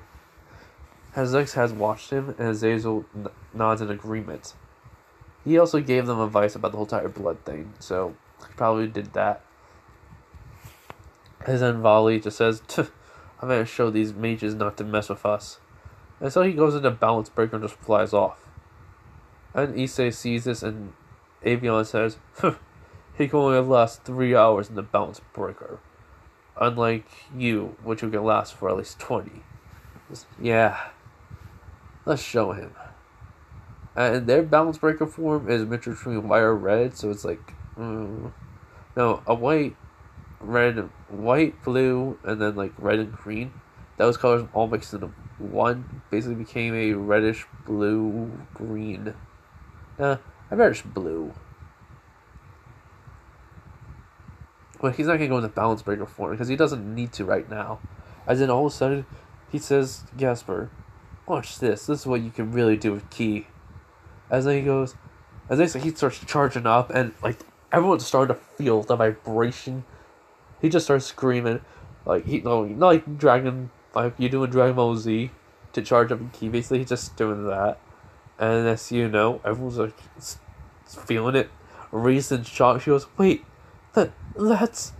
Zek has watched him, and Azazel nods in agreement. He also gave them advice about the whole entire blood thing, so he probably did that. And then Volley just says, I'm going to show these mages not to mess with us. And so he goes into balance breaker and just flies off. And Issei sees this, and Avion says, he can only last 3 hours in the balance breaker. Unlike you, which you can last for at least 20. Yeah. Let's show him. And their balance breaker form is mixed between white or red, so it's no, a white, red, white, blue, and then red and green. Those colors all mixed into one, basically became a reddish blue green. A reddish blue. But he's not gonna go into balance breaker form because he doesn't need to right now. As in, all of a sudden, he says, Gasper, watch this. This is what you can really do with Ki. As then he goes, he starts charging up, and everyone's starting to feel the vibration. He just starts screaming, not like Dragon, you do in Dragon Ball Z to charge up Ki. Basically, he's just doing that, and as you know, everyone's feeling it. Reason's shocked. She goes, wait, that's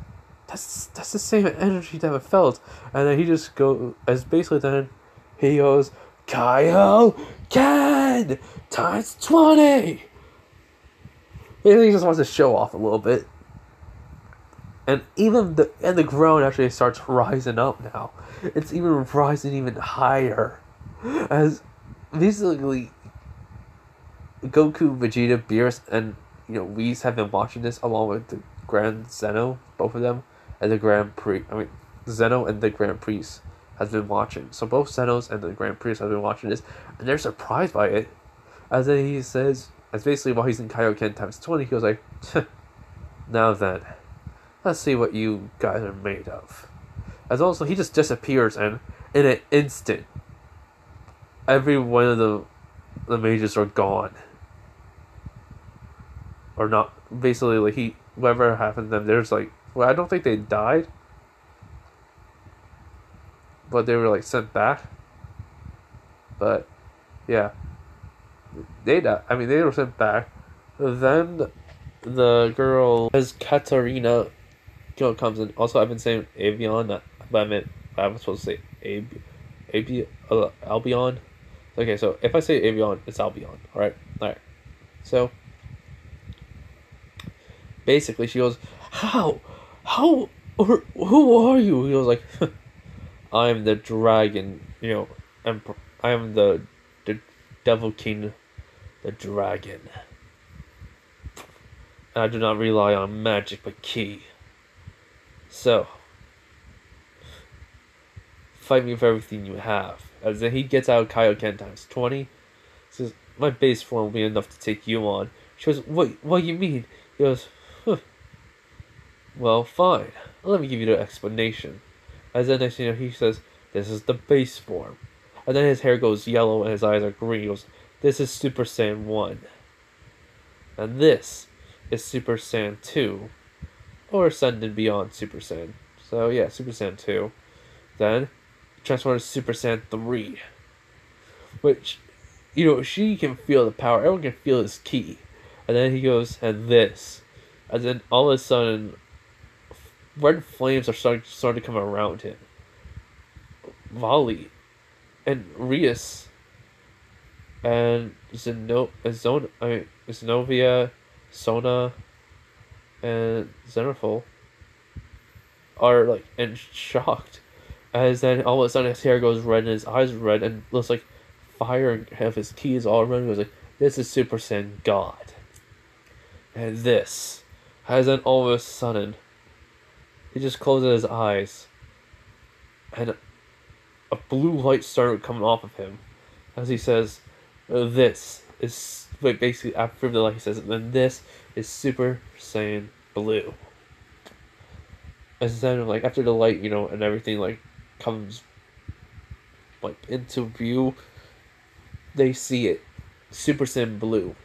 the same energy that I felt, and then he just goes, then he goes, Kaioken times 20. He just wants to show off a little bit. And even the ground actually starts rising up now. It's even rising even higher. As basically Goku, Vegeta, Beerus, and Whis have been watching this along with the Grand Zeno, both of them, and the Zeno and the Grand Priest has been watching. So both Zenos and the Grand Priest have been watching this, and they're surprised by it. As then he says, as basically while he's in Kaioken times 20, he goes like, now then, let's see what you guys are made of. As also, he just disappears, and in an instant, every one of the mages are gone. Or not, basically, whatever happened to them, there's I don't think they died, but they were sent back. But yeah, they died. I mean, they were sent back. Then the girl, as Katarina, comes in. Also, I've been saying Avion, but I was supposed to say Albion. Okay, so if I say Avion, it's Albion. All right. So basically, she goes, how, or who are you? He goes like, I'm the dragon, Emperor. I am the Devil King, the dragon. I do not rely on magic, but Ki. So, fight me with everything you have. As then he gets out Kaioken times 20. Says, my base form will be enough to take you on. She goes, what do you mean? He goes, Well, fine. Let me give you the explanation. As then next thing you know, he says, this is the base form. And then his hair goes yellow and his eyes are green. He goes, this is Super Saiyan 1. And this is Super Saiyan 2. Or Ascended Beyond Super Saiyan. So yeah, Super Saiyan 2. Then, transforms to Super Saiyan 3. Which, she can feel the power. Everyone can feel his ki. And then he goes, and this. And then all of a sudden, red flames are starting to come around him. Volley and Rias and Zenovia, Sona, and Xenophil are like and shocked, as then all of a sudden his hair goes red and his eyes are red and looks like fire and have his keys all around. He goes like, "This is Super Saiyan God," and this, as then all of a sudden he just closes his eyes, and a blue light started coming off of him, as he says, "This is," like basically after the light he says, "Then this is Super Saiyan Blue." As then like after the light, and everything like comes like into view, they see it, Super Saiyan Blue.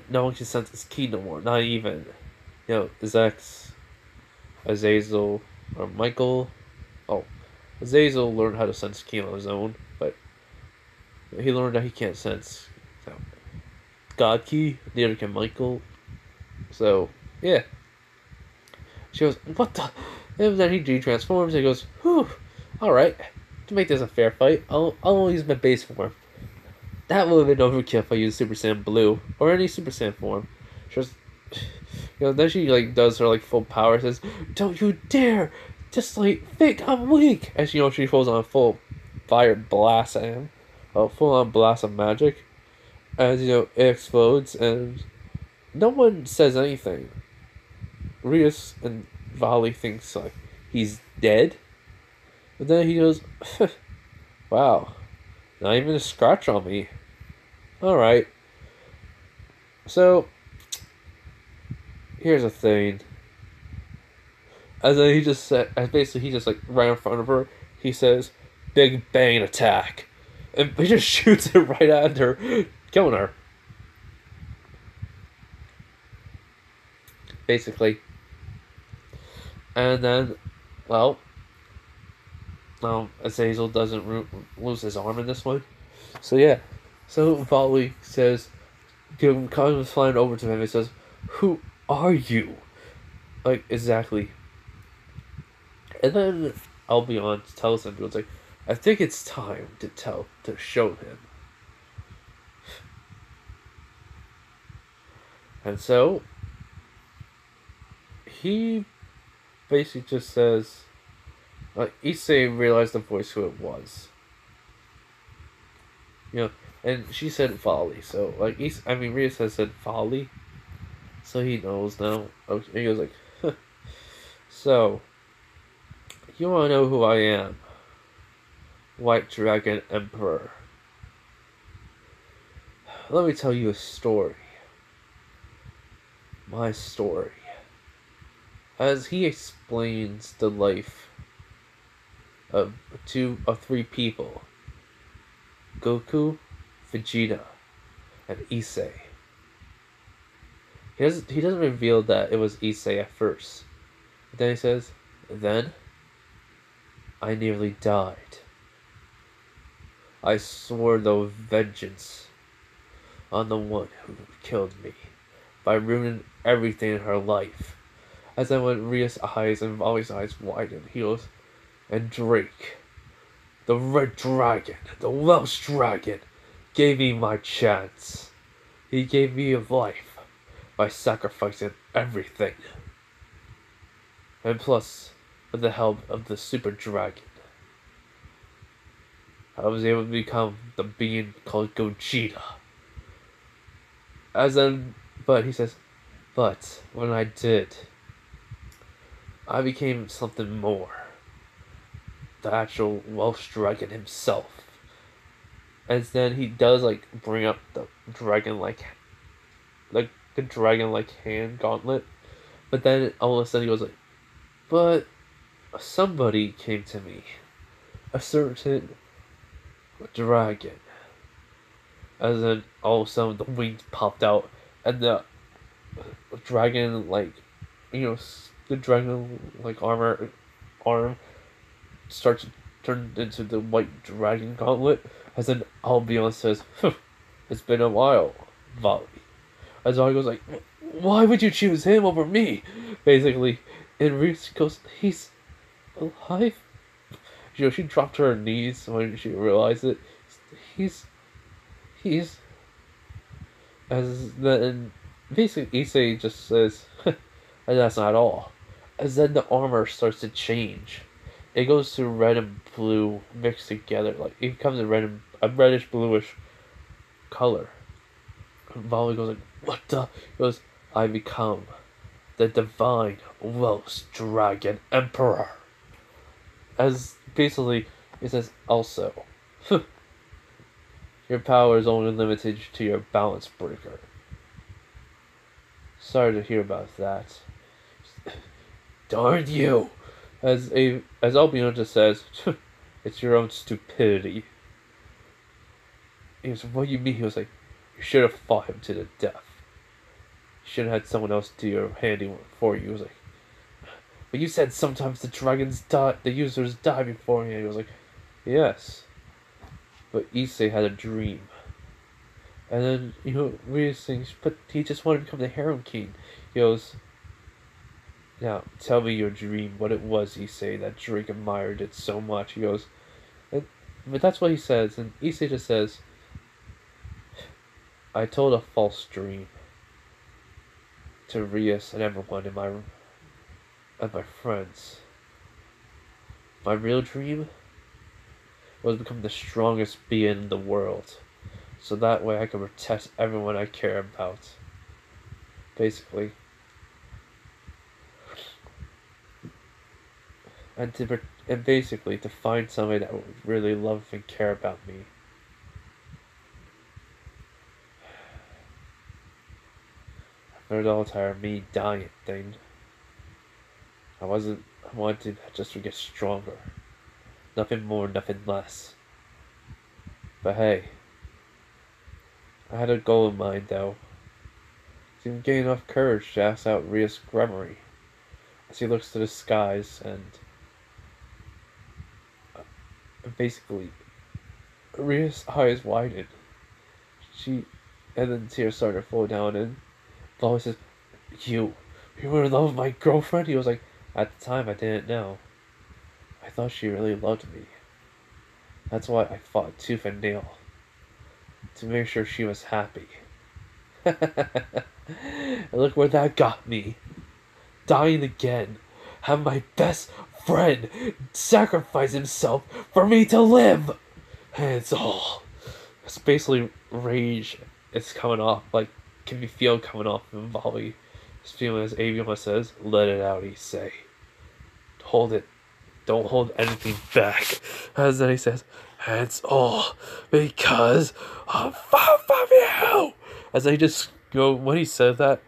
No one can sense his ki no more. Not even, Zex, Azazel, or Michael. Oh, Azazel learned how to sense ki on his own, but he learned that he can't sense God ki. Neither can Michael. So yeah. She goes, "What the?" And then he transforms. And he goes, "Whew, all right. To make this a fair fight, I'll use my base form. That would have been overkill if I used Super Saiyan Blue or any Super Saiyan form." She goes, then she like does her like full power. Says, "Don't you dare! Just like think I'm weak." And she falls on a full fire blast at him, a full on blast of magic, as it explodes, and no one says anything. Rias and Volley thinks like he's dead, but then he goes, "Wow, not even a scratch on me. All right." So here's the thing. And then he just said, basically he just like right in front of her, he says, "Big Bang attack," and he just shoots it right at her, killing her. Basically. And then, well, Azazel doesn't lose his arm in this one. So yeah. So Volley says, comes flying over to him and says, "Who are you?" Like, exactly. And then Albion tells him, it's like, "I think it's time to show him." And so, he basically just says, Issei realized the voice who it was. And she said Volley, so, Rias has said Volley, so he knows now. And he goes like, huh. "So, you want to know who I am? White Dragon Emperor. Let me tell you a story. My story." As he explains the life of three people, Goku, Vegeta, and Issei. He doesn't reveal that it was Issei at first. But then he says, "Then I nearly died. I swore the vengeance on the one who killed me by ruining everything in her life." As then when Ria's eyes and Volley's eyes widen, he goes, "And Drake, the Red Dragon, the Welsh Dragon, gave me my chance. He gave me a life by sacrificing everything. And plus, with the help of the Super Dragon, I was able to become the being called Gogeta." But he says, "But when I did, I became something more. The actual Welsh Dragon himself." And then he does bring up the dragon the dragon hand gauntlet. But then all of a sudden he goes like, but somebody came to me. A certain dragon. And then all of a sudden the wings popped out and the dragon the dragon arm starts to turn into the white dragon gauntlet. As then Albion says, it's been a while, Volley. As Volley goes like, why would you choose him over me? Basically. And Reese goes, he's alive? She dropped to her knees when she realized it. He's... As then, basically, Issei just says, and that's not all. As then the armor starts to change. It goes to red and blue mixed together. Like, it becomes a reddish bluish color. And Volley goes like, what the? He goes, I become the divine Welsh Dragon Emperor. As basically, it says also, your power is only limited to your balance breaker. Sorry to hear about that. Darn you! As Albion just says, it's your own stupidity. He was, what do you mean? He was like, you should have fought him to the death. You should have had someone else do your handiwork for you. He was like, but you said sometimes the users die beforehand. He was like, yes. But Issei had a dream. And then, weird things, but he just wanted to become the Harem King. He goes, now, tell me your dream, what it was, Issei, that Drake admired it so much. He goes, but that's what he says, and Issei just says, I told a false dream to Rias and everyone and my friends. My real dream was to become the strongest being in the world, so that way I can protect everyone I care about. Basically. And basically to find somebody that would really love and care about me. After the entire me dying thing, I wanted just to get stronger. Nothing more, nothing less. But hey, I had a goal in mind though. I'm getting enough courage to ask out Rias Gremory as he looks to the skies and basically Rias' eyes widened. And then tears started to fall down and Volley says, You were in love with my girlfriend? He was like, at the time I didn't know. I thought she really loved me. That's why I fought tooth and nail. To make sure she was happy. And look where that got me. Dying again. Have my best friend sacrifice himself for me to live. And it's basically rage. It's coming off. Like, can you feel coming off from Volley? His feeling as Avion says, let it out, he say. Hold it. Don't hold anything back. As then he says, it's all because of you. As they just go, when he said that,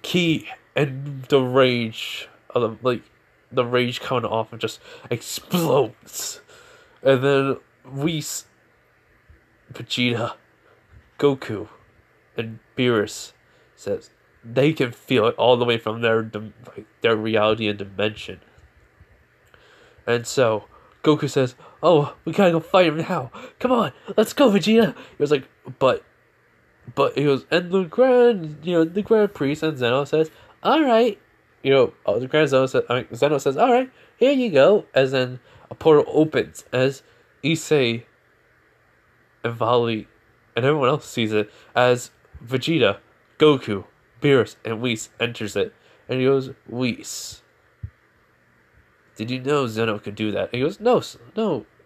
Key and the rage of the rage coming off and just explodes. And then Whis, Vegeta, Goku, and Beerus says they can feel it all the way from their reality and dimension. And so Goku says, "Oh, we gotta go fight him now. Come on, let's go, Vegeta." He was like, but he goes, and the Grand Priest and Zeno says, "All right." The Grand Zeno says, Zeno says, "All right, here you go." As then a portal opens as Issei and Volley and everyone else sees it as Vegeta, Goku, Beerus, and Whis enters it. And he goes, Whis, did you know Zeno could do that? And he goes, no,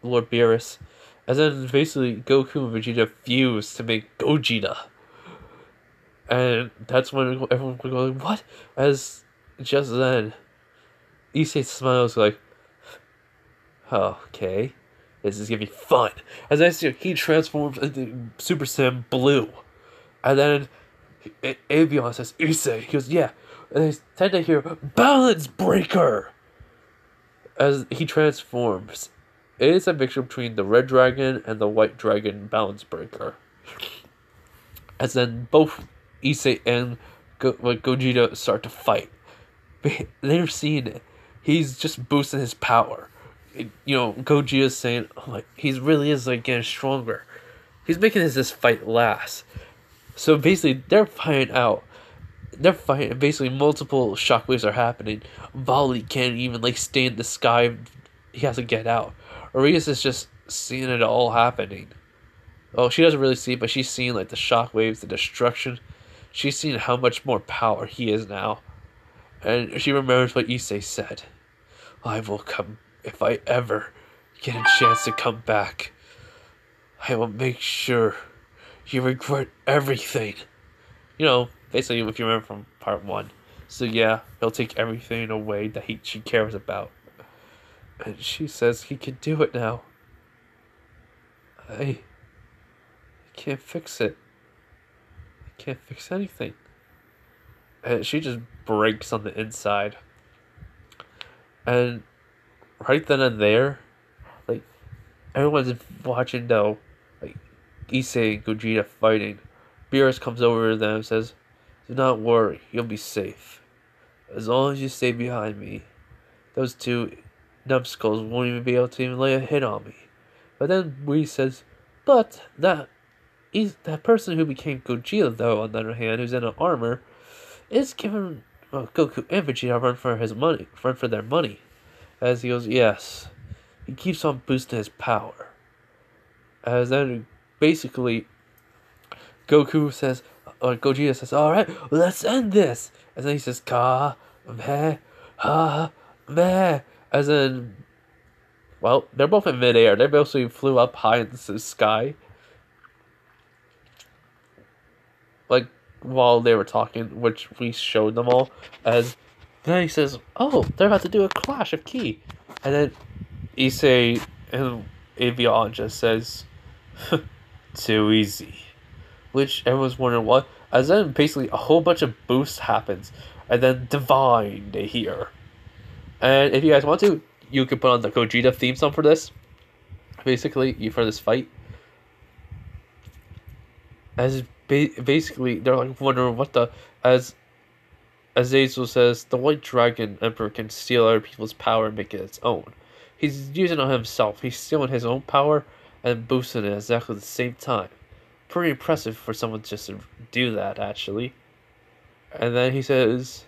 Lord Beerus. And then basically Goku and Vegeta fuse to make Gogeta. And that's when everyone would go, what? As just then, Issei smiles like, oh, okay, this is gonna be fun. As I see, he transforms into Super Saiyan Blue. And then Avion says, Issei. He goes, yeah. And they tend to hear, balance breaker! As he transforms. It is a mixture between the red dragon and the white dragon balance breaker. As then both Issei and Gogeta start to fight. They're seeing it. He's just boosting his power. Gogeta's saying, oh, like, he really is like getting stronger. He's making this fight last. So basically, they're fighting out. They're fighting. Basically, multiple shockwaves are happening. Volley can't even like stay in the sky. He has to get out. Arias is just seeing it all happening. Oh, she doesn't really see it, but she's seeing like the shockwaves, the destruction. She's seeing how much more power he is now. And she remembers what Issei said. I will come if I ever get a chance to come back. I will make sure you regret everything. Basically if you remember from part 1. So yeah, he'll take everything away that she cares about. And she says he can do it now. I can't fix it. I can't fix anything. And she just breaks on the inside. And right then and there, like, everyone's watching though, like, Issei and Gogeta fighting. Beerus comes over to them and says, do not worry, you'll be safe. As long as you stay behind me, those two numbskulls won't even be able to even lay a hit on me. But then Wii says, but that person who became Gogeta, though, on the other hand, who's in an armor, is giving Goku and Vegeta a run for their money. As he goes, yes, he keeps on boosting his power. As then, basically, Gogeta says, alright, let's end this. And then he says, ka, meh, ha, meh. As in, well, they're both in midair. They basically flew up high into the sky. Like, while they were talking, which we showed them all. As then he says, oh, they're about to do a clash of ki. And then Issei and Avion just says, too easy. Which everyone's wondering what. As then basically a whole bunch of boosts happens. And then Divine they hear. And if you guys want to, you can put on the Gogeta theme song for this. Basically, for this fight. As basically, they're like wondering what the... As Azazel says, the White Dragon Emperor can steal other people's power and make it its own. He's using it on himself. He's stealing his own power and boosting it at exactly the same time. Pretty impressive for someone just to do that, actually. And then he says,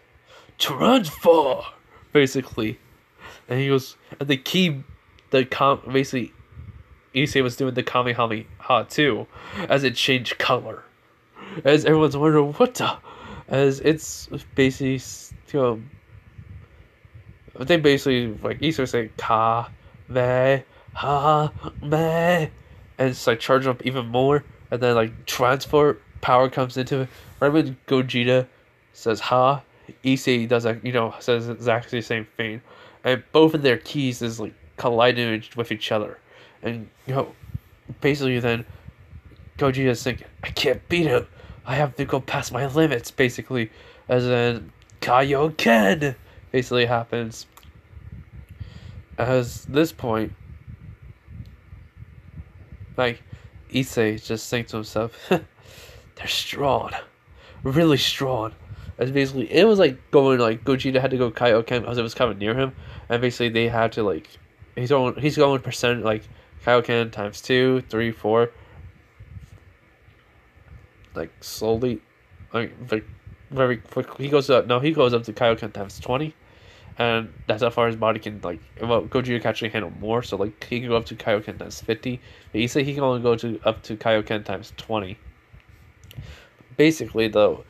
transfer! Basically. And he goes, and basically, Issei was doing the Kamehameha too, as it changed color. As everyone's wondering, what the? As it's basically, they basically, like, Issei was saying, ka, me, ha, me, and it's like charging up even more, and then like transport power comes into it. Right when Gogeta says ha, Issei does like, says exactly the same thing. And both of their keys is like colliding with each other. And basically then Gogeta's thinking, I can't beat him. I have to go past my limits, basically. As then Kaioken basically happens. As this point, like, Issei just thinks to himself, they're strong. Really strong. As basically, it was like going, like, Gogeta had to go Kaioken because it was coming near him. And basically, they had to, like, he's going percent, like, Kaioken times 2, 3, 4. Like, slowly. Like, very quickly. He goes up to Kaioken times 20. And that's how far his body can, like, well, Gogeta can actually handle more. So, like, he can go up to Kaioken times 50. But Issei, he can only go up to Kaioken times 20. Basically, though,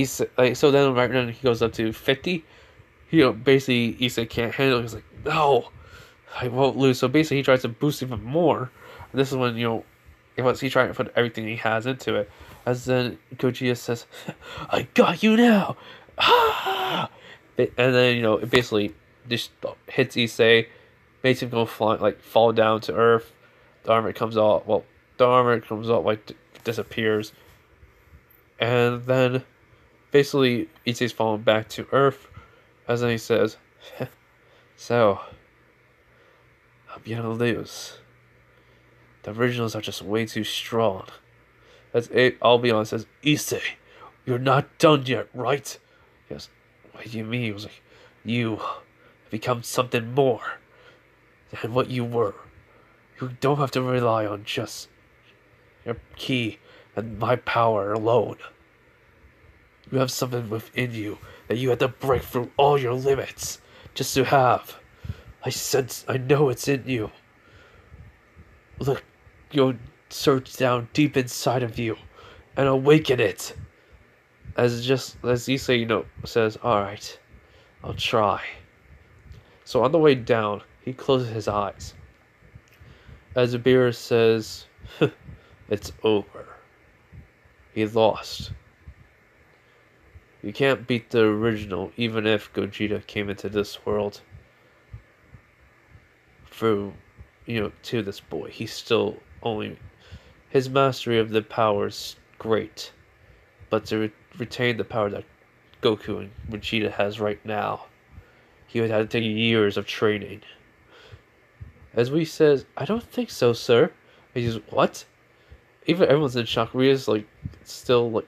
so then right now he goes up to 50. Basically Issei can't handle it. He's like, no, I won't lose. So basically he tries to boost even more. And this is when, he's trying to put everything he has into it. As then Gogeta says, I got you now. Ah! And then, it basically just hits Issei, makes him go fall down to earth. The armor comes off, like, disappears. And then basically Issei's falling back to Earth, as then he says, "So, I'm gonna lose. The originals are just way too strong." As it, I'll be honest, says, "Issei, you're not done yet, right?" He goes, "What do you mean?" He was like, "You have become something more than what you were. You don't have to rely on just your key and my power alone. You have something within you that you had to break through all your limits just to have. I know it's in you. Look, you'll search down deep inside of you and awaken it." As Issei, says, "Alright, I'll try." So on the way down, he closes his eyes. As Beerus says, "It's over. He lost. You can't beat the original, even if Gogeta came into this world through, to this boy. He's still only... His mastery of the power is great, but to retain the power that Goku and Vegeta has right now, he would have to take years of training." As we says, "I don't think so, sir." And he's, "What?" Even everyone's in shock. Ria's still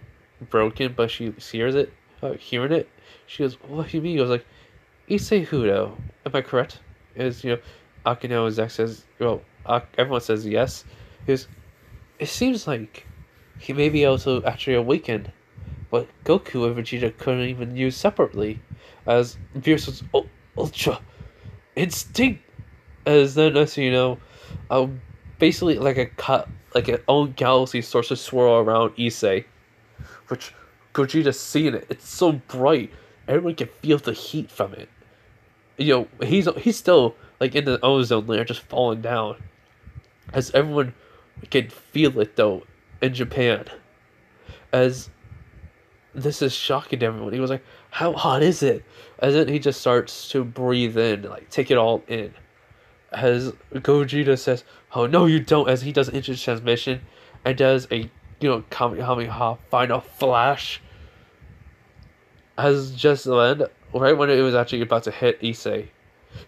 broken, but she hears it, hearing it. She goes, "What do you mean?" He goes "Issei Hudo, am I correct?" As Akino Zek says, well, everyone says yes. He goes, "It seems like he may be able to actually awaken what Goku and Vegeta couldn't even use separately." As Beerus was, "Ultra Instinct." As then, as basically like an own galaxy starts to swirl around Issei, which Gogeta's seeing it. It's so bright, everyone can feel the heat from it. He's still in the ozone layer, just falling down. As everyone can feel it though in Japan. As this is shocking to everyone. He was like, "How hot is it?" As then he just starts to breathe in, take it all in. As Gogeta says, "Oh no, you don't," as he does instant transmission and does a Kamehameha final flash. As just then, right when it was actually about to hit Issei,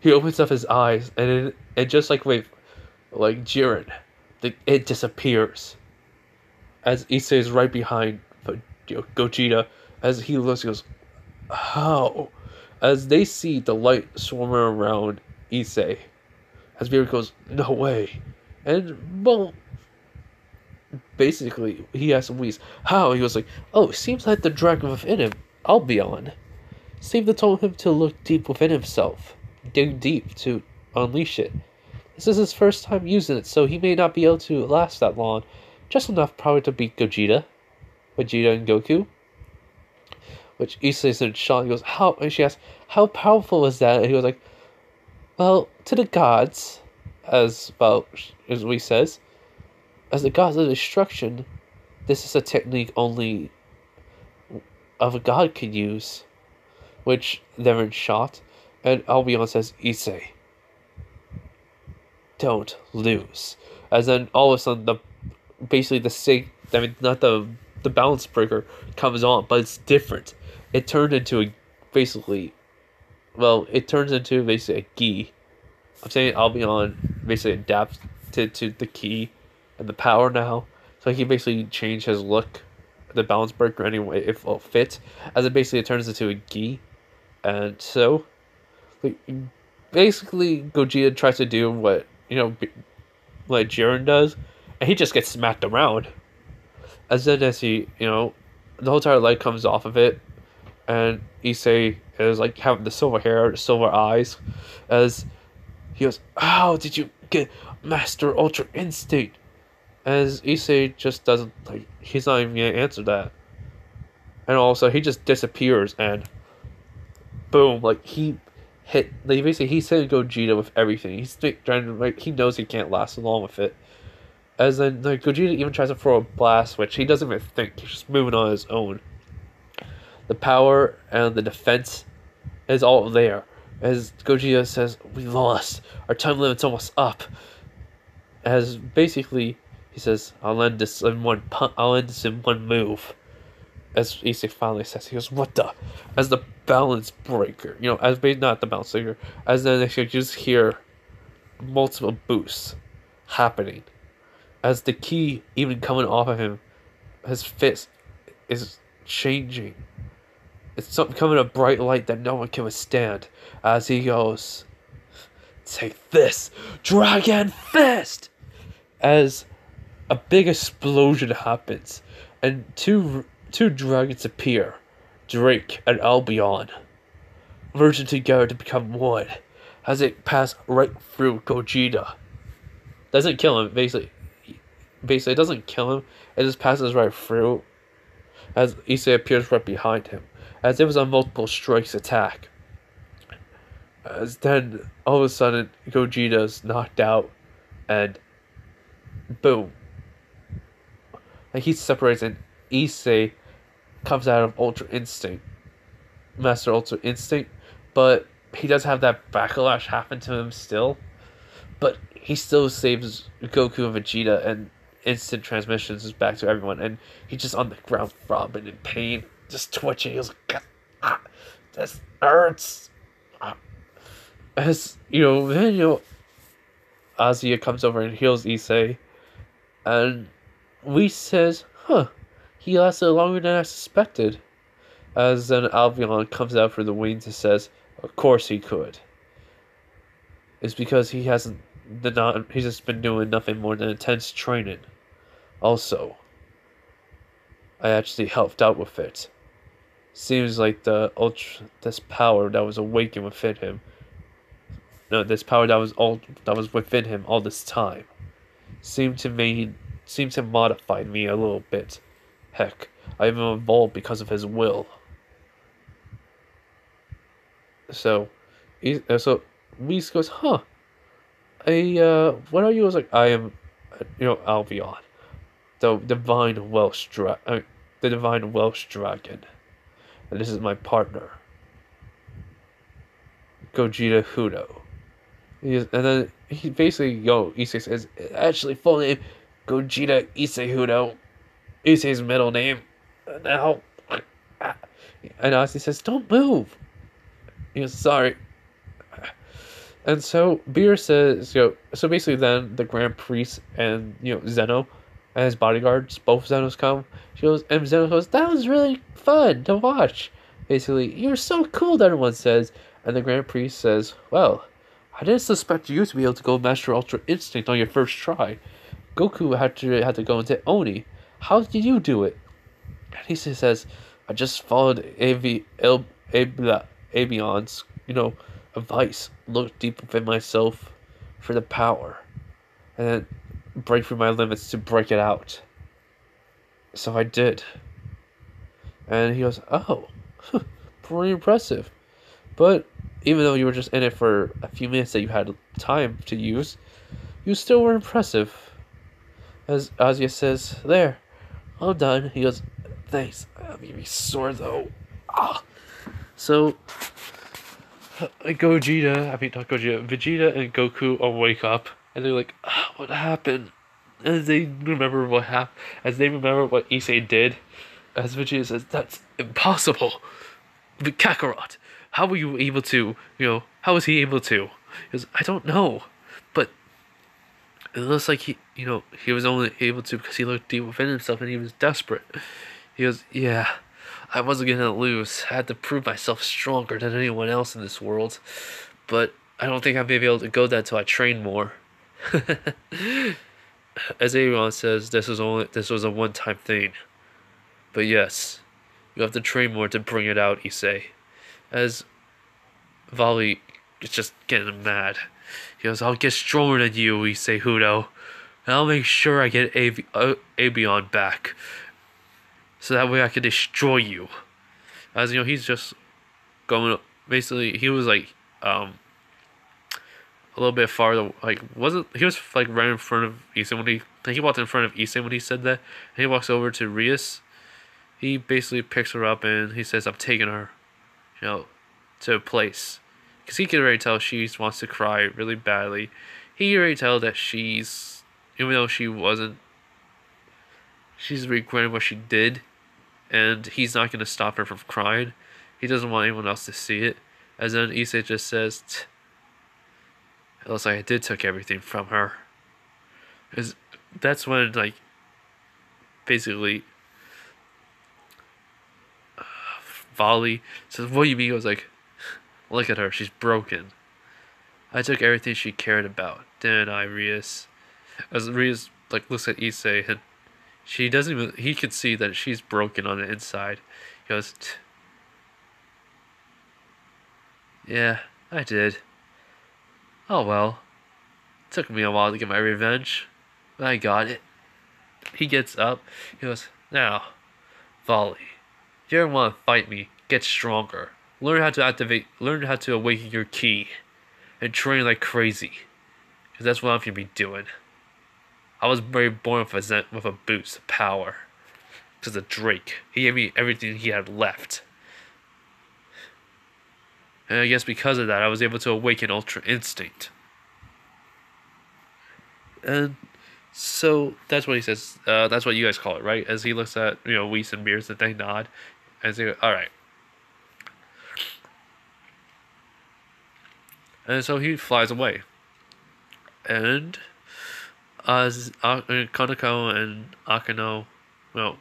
he opens up his eyes and just with Jiren, it disappears. As Issei is right behind Gogeta, as he looks, he goes, "How?" As they see the light swarming around Issei. As Beerus goes, "No way." And, well, basically, he asks Whis, "How?" He goes "Oh, seems like the dragon within him, I'll be on. Seemed to told him to look deep within himself. Dig deep to unleash it. This is his first time using it, so he may not be able to last that long. Just enough probably to beat Vegeta and Goku." Which Issei's in shock. He goes, "How?" And she asks, "How powerful is that?" And he goes "Well, to the gods," as we says, "as the gods of destruction, this is a technique only of a god can use." Which they're in shock, and Albion says, "Issei, don't lose." As then all of a sudden not the balance breaker comes on, but it's different. It turned into it turns into basically a gi. I'm saying Albion basically adapted to the ki and the power now. So he basically changed his look, the balance breaker anyway, if it fits. As it turns into a gi. And so, basically Gogeta tries to do what, Jiren does. And he just gets smacked around. As then as he, the whole entire leg comes off of it. And Issei is having the silver hair, the silver eyes, as he goes, "How did you get Master Ultra Instinct?" As Issei just doesn't he's not even gonna answer that. And also he just disappears and boom, he hit basically he's hitting Gogeta with everything. He's trying to he knows he can't last long with it. As then Gogeta even tries to throw a blast, which he doesn't even think, he's just moving on his own. The power and the defense is all there. As Gogeta says, "We lost. Our time limit's almost up." As basically he says, I'll end this in one move." as Issei finally says, he goes, "What the?" As the balance breaker, as not the balance breaker, as then you just hear multiple boosts happening, as the key even coming off of him, his fist is changing. It's becoming a bright light that no one can withstand. As he goes, "Take this, Dragon Fist!" As a big explosion happens, and two dragons appear, Drake and Albion, merging together to become one. As it passes right through Gogeta, doesn't kill him. Basically, it doesn't kill him. It just passes right through. As Issei appears right behind him, as it was a multiple strikes attack. As then all of a sudden Gogeta's knocked out, and boom. Like he separates, and Issei comes out of Ultra Instinct, Master Ultra Instinct, but he does have that backlash happen to him still. But he still saves Goku and Vegeta, and instant transmissions back to everyone, and he's just on the ground throbbing in pain, just twitching. He was like, "Ah, this hurts." As then Azia comes over and heals Issei, and Whis says, "Huh, he lasted longer than I suspected." As then Albion comes out for the wings and says, "Of course he could. It's because he hasn't he's just been doing nothing more than intense training. Also, I actually helped out with it. Seems like this power that was awakened within him. No, this power that was within him all this time seemed to modify me a little bit. Heck, I even evolved because of his will." So Whis goes, "Huh. What are you?" I was like, "I am, Albion, the divine Welsh dragon, and this is my partner, Gogeta Hudo." And then he basically, Issei says, actually full name, Gogeta Issei Hudo. Issei's middle name. Now, and Ozzy says, "Don't move." He goes, "Sorry." And so Beer says, so basically then the Grand Priest and, Zeno and his bodyguards, both Zenos come. And Zeno goes, "That was really fun to watch. Basically, you're so cool," everyone says. And the Grand Priest says, "Well, I didn't suspect you to be able to go Master Ultra Instinct on your first try. Goku had to go into Oni. How did you do it?" And he says, "I just followed Abion's, advice. Looked deep within myself for the power, and then break through my limits to break it out. So I did." And he goes, "Oh, pretty impressive. But even though you were just in it for a few minutes that you had time to use, you still were impressive." As Azia says, "There, all done." He goes, "Thanks. I'm gonna be sore though." Ah. So Vegeta and Goku all wake up, and they're like, "What happened?" As they remember what happened, as they remember what Issei did, as Vegeta says, "That's impossible. But Kakarot, how were you able to, how was he able to?" He goes, "I don't know, but it looks like he was only able to because he looked deep within himself and he was desperate." He goes, "Yeah, I wasn't gonna lose. I had to prove myself stronger than anyone else in this world, but I don't think I'll be able to go that until I train more." As everyone says, this was a one-time thing, but yes, you have to train more to bring it out, Issei. As Volley is just getting mad. He goes, "I'll get stronger than you, Issei Hudo, and I'll make sure I get Abion back, so that way I can destroy you." As he's just going. Basically, he was like a little bit farther. Like wasn't he was like right in front of Issei when he walked in front of Issei when he said that. And he walks over to Rias. He basically picks her up and he says, "I'm taking her, to a place," because he can already tell she wants to cry really badly. He can already tell that even though she's regretting what she did. and he's not going to stop her from crying. He doesn't want anyone else to see it. As then Issei just says, "It looks like I did took everything from her." That's when, like, basically, Volley says, "What do you mean?" I was like, "Look at her, she's broken. I took everything she cared about, didn't I, Rias?" As Rias, like, looks at Issei, and she doesn't even, he can see that she's broken on the inside. He goes, "Yeah, I did. Oh well. Took me a while to get my revenge, but I got it." He gets up. He goes, "Now, Volley, if you ever want to fight me, get stronger. Learn how to awaken your ki, and train like crazy. Because that's what I'm going to be doing. I was born with a boost of power. Because of Drake. He gave me everything he had left. And I guess because of that, I was able to awaken Ultra Instinct." And so that's what he says. That's what you guys call it, right? As he looks at, Whis and Beers, and they nod. As they go, "All right." And so he flies away. And as Kaneko and Akano,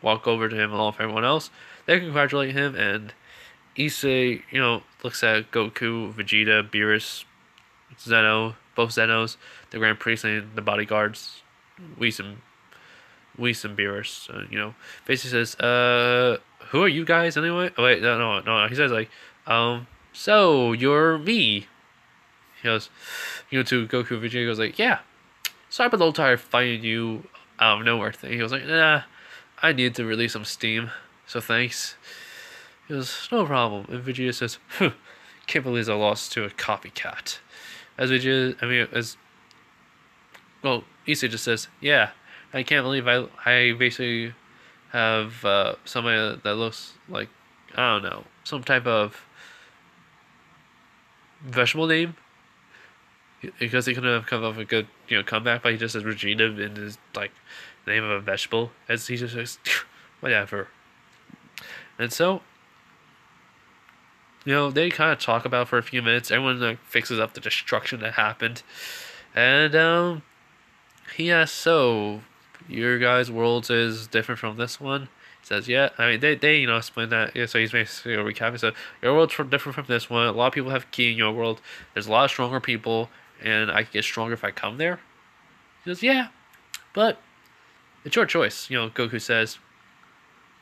walk over to him along with everyone else, they congratulate him, and Issei, looks at Goku, Vegeta, Beerus, Zeno, both Zenos, the Grand Priest, and the bodyguards, Whis and Beerus, basically says, "Who are you guys anyway?" Oh, wait, no. He says, like, "So you're me." He goes, to Goku, Vegeta, he goes like, "Yeah. So I've been a little tired of fighting you out of nowhere thing." He goes like, "Nah, I need to release some steam, so thanks." He goes, "No problem." And Vegeta says, "Can't believe I lost to a copycat." As Issei just says, "Yeah, I can't believe I basically have somebody that looks like, I don't know, some type of vegetable name." Because he couldn't have come up with a good, comeback, but he just says Regina in his, like, name of a vegetable. As he just says, whatever. And so, they kind of talk about for a few minutes. Everyone, like, fixes up the destruction that happened. And, he asks, "So, your guys' world is different from this one?" He says, "Yeah." I mean, they explain that. Yeah, so he's basically recapping. So, "Your world's different from this one. A lot of people have ki in your world. There's a lot of stronger people, and I can get stronger if I come there." He goes, "Yeah, but it's your choice," Goku says.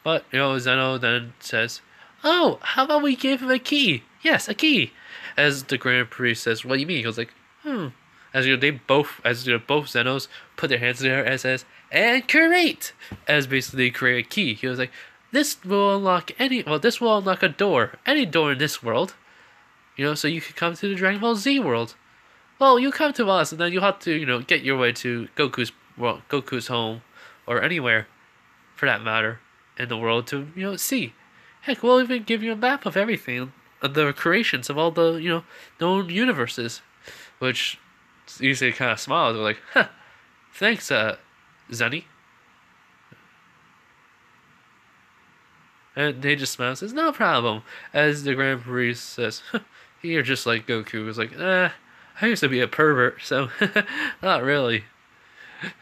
But, Zeno then says, "Oh, how about we give him a key? Yes, a key." As the Grand Priest says, "What do you mean?" He goes like, As both Zenos put their hands in the air and says, "And create," as basically they create a key. He was like, this will unlock a door, any door in this world. So you could come to the Dragon Ball Z world. Well, you come to us, and then you'll have to, get your way to Goku's home, or anywhere, for that matter, in the world to, see. Heck, we'll even give you a map of everything, of the creations of all the, known universes. Which, usually kind of smiles. They're like, thanks, Zenny. And they just smile and says, "No problem." As the Grand Priest says, "You're just like Goku." It's like, I used to be a pervert, so not really.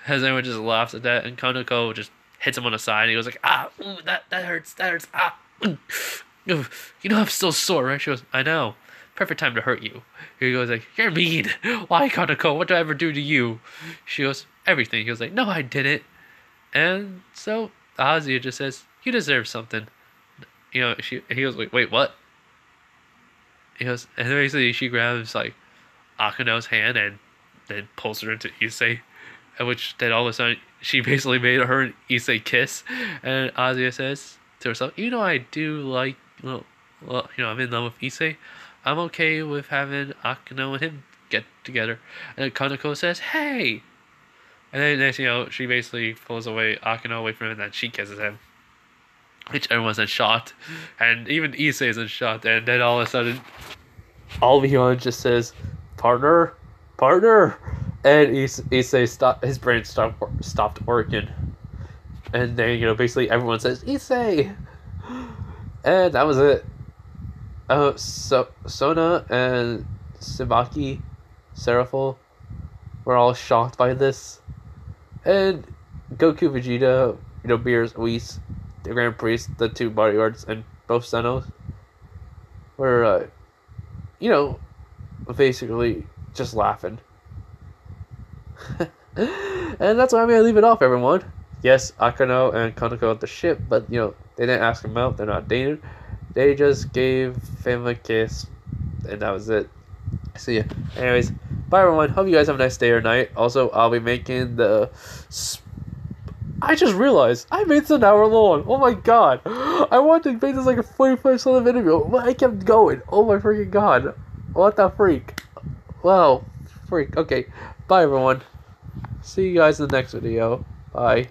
As everyone just laughs at that, and Kaneko just hits him on the side, and he goes like, "Ooh, that hurts, ooh. I'm still sore, right?" She goes, "I know. Perfect time to hurt you." He goes like, "You're mean. Why, Kaneko? What did I ever do to you?" She goes, "Everything." He goes like, "No, I didn't." And so Azia just says, "You deserve something." He goes like, "Wait, what?" He goes, and then basically she grabs like Akano's hand and then pulls her into Issei, at which then all of a sudden she basically made her and Issei kiss, and Azia says to herself, "I do like, I'm in love with Issei. I'm okay with having Akano and him get together." And then Kaneko says, "Hey!" And then next, she basically pulls Akano away from him, and then she kisses him. Which everyone's in shocked. And even Issei is in shock. And then all of a sudden, Albion just says, partner. And Issei his brain stopped working. And then, basically everyone says, "Issei!" And that was it. So Sona and Sabaki, Seraphil were all shocked by this. And Goku, Vegeta, Beerus, Whis, the Grand Priest, the two bodyguards, and both Senos were, basically just laughing. And that's why I'm gonna leave it off, everyone. Yes, Akano and Kaneko at the ship, but they didn't ask him out. They're not dating. They just gave him a kiss, and that was it. See ya. Anyways, bye everyone. Hope you guys have a nice day or night. Also, I'll be making the. I just realized I made this an hour long. Oh my god! I wanted to make this like a 45-minute video, but I kept going. Oh my freaking god! What the freak? Wow, freak. Okay, bye everyone. See you guys in the next video. Bye.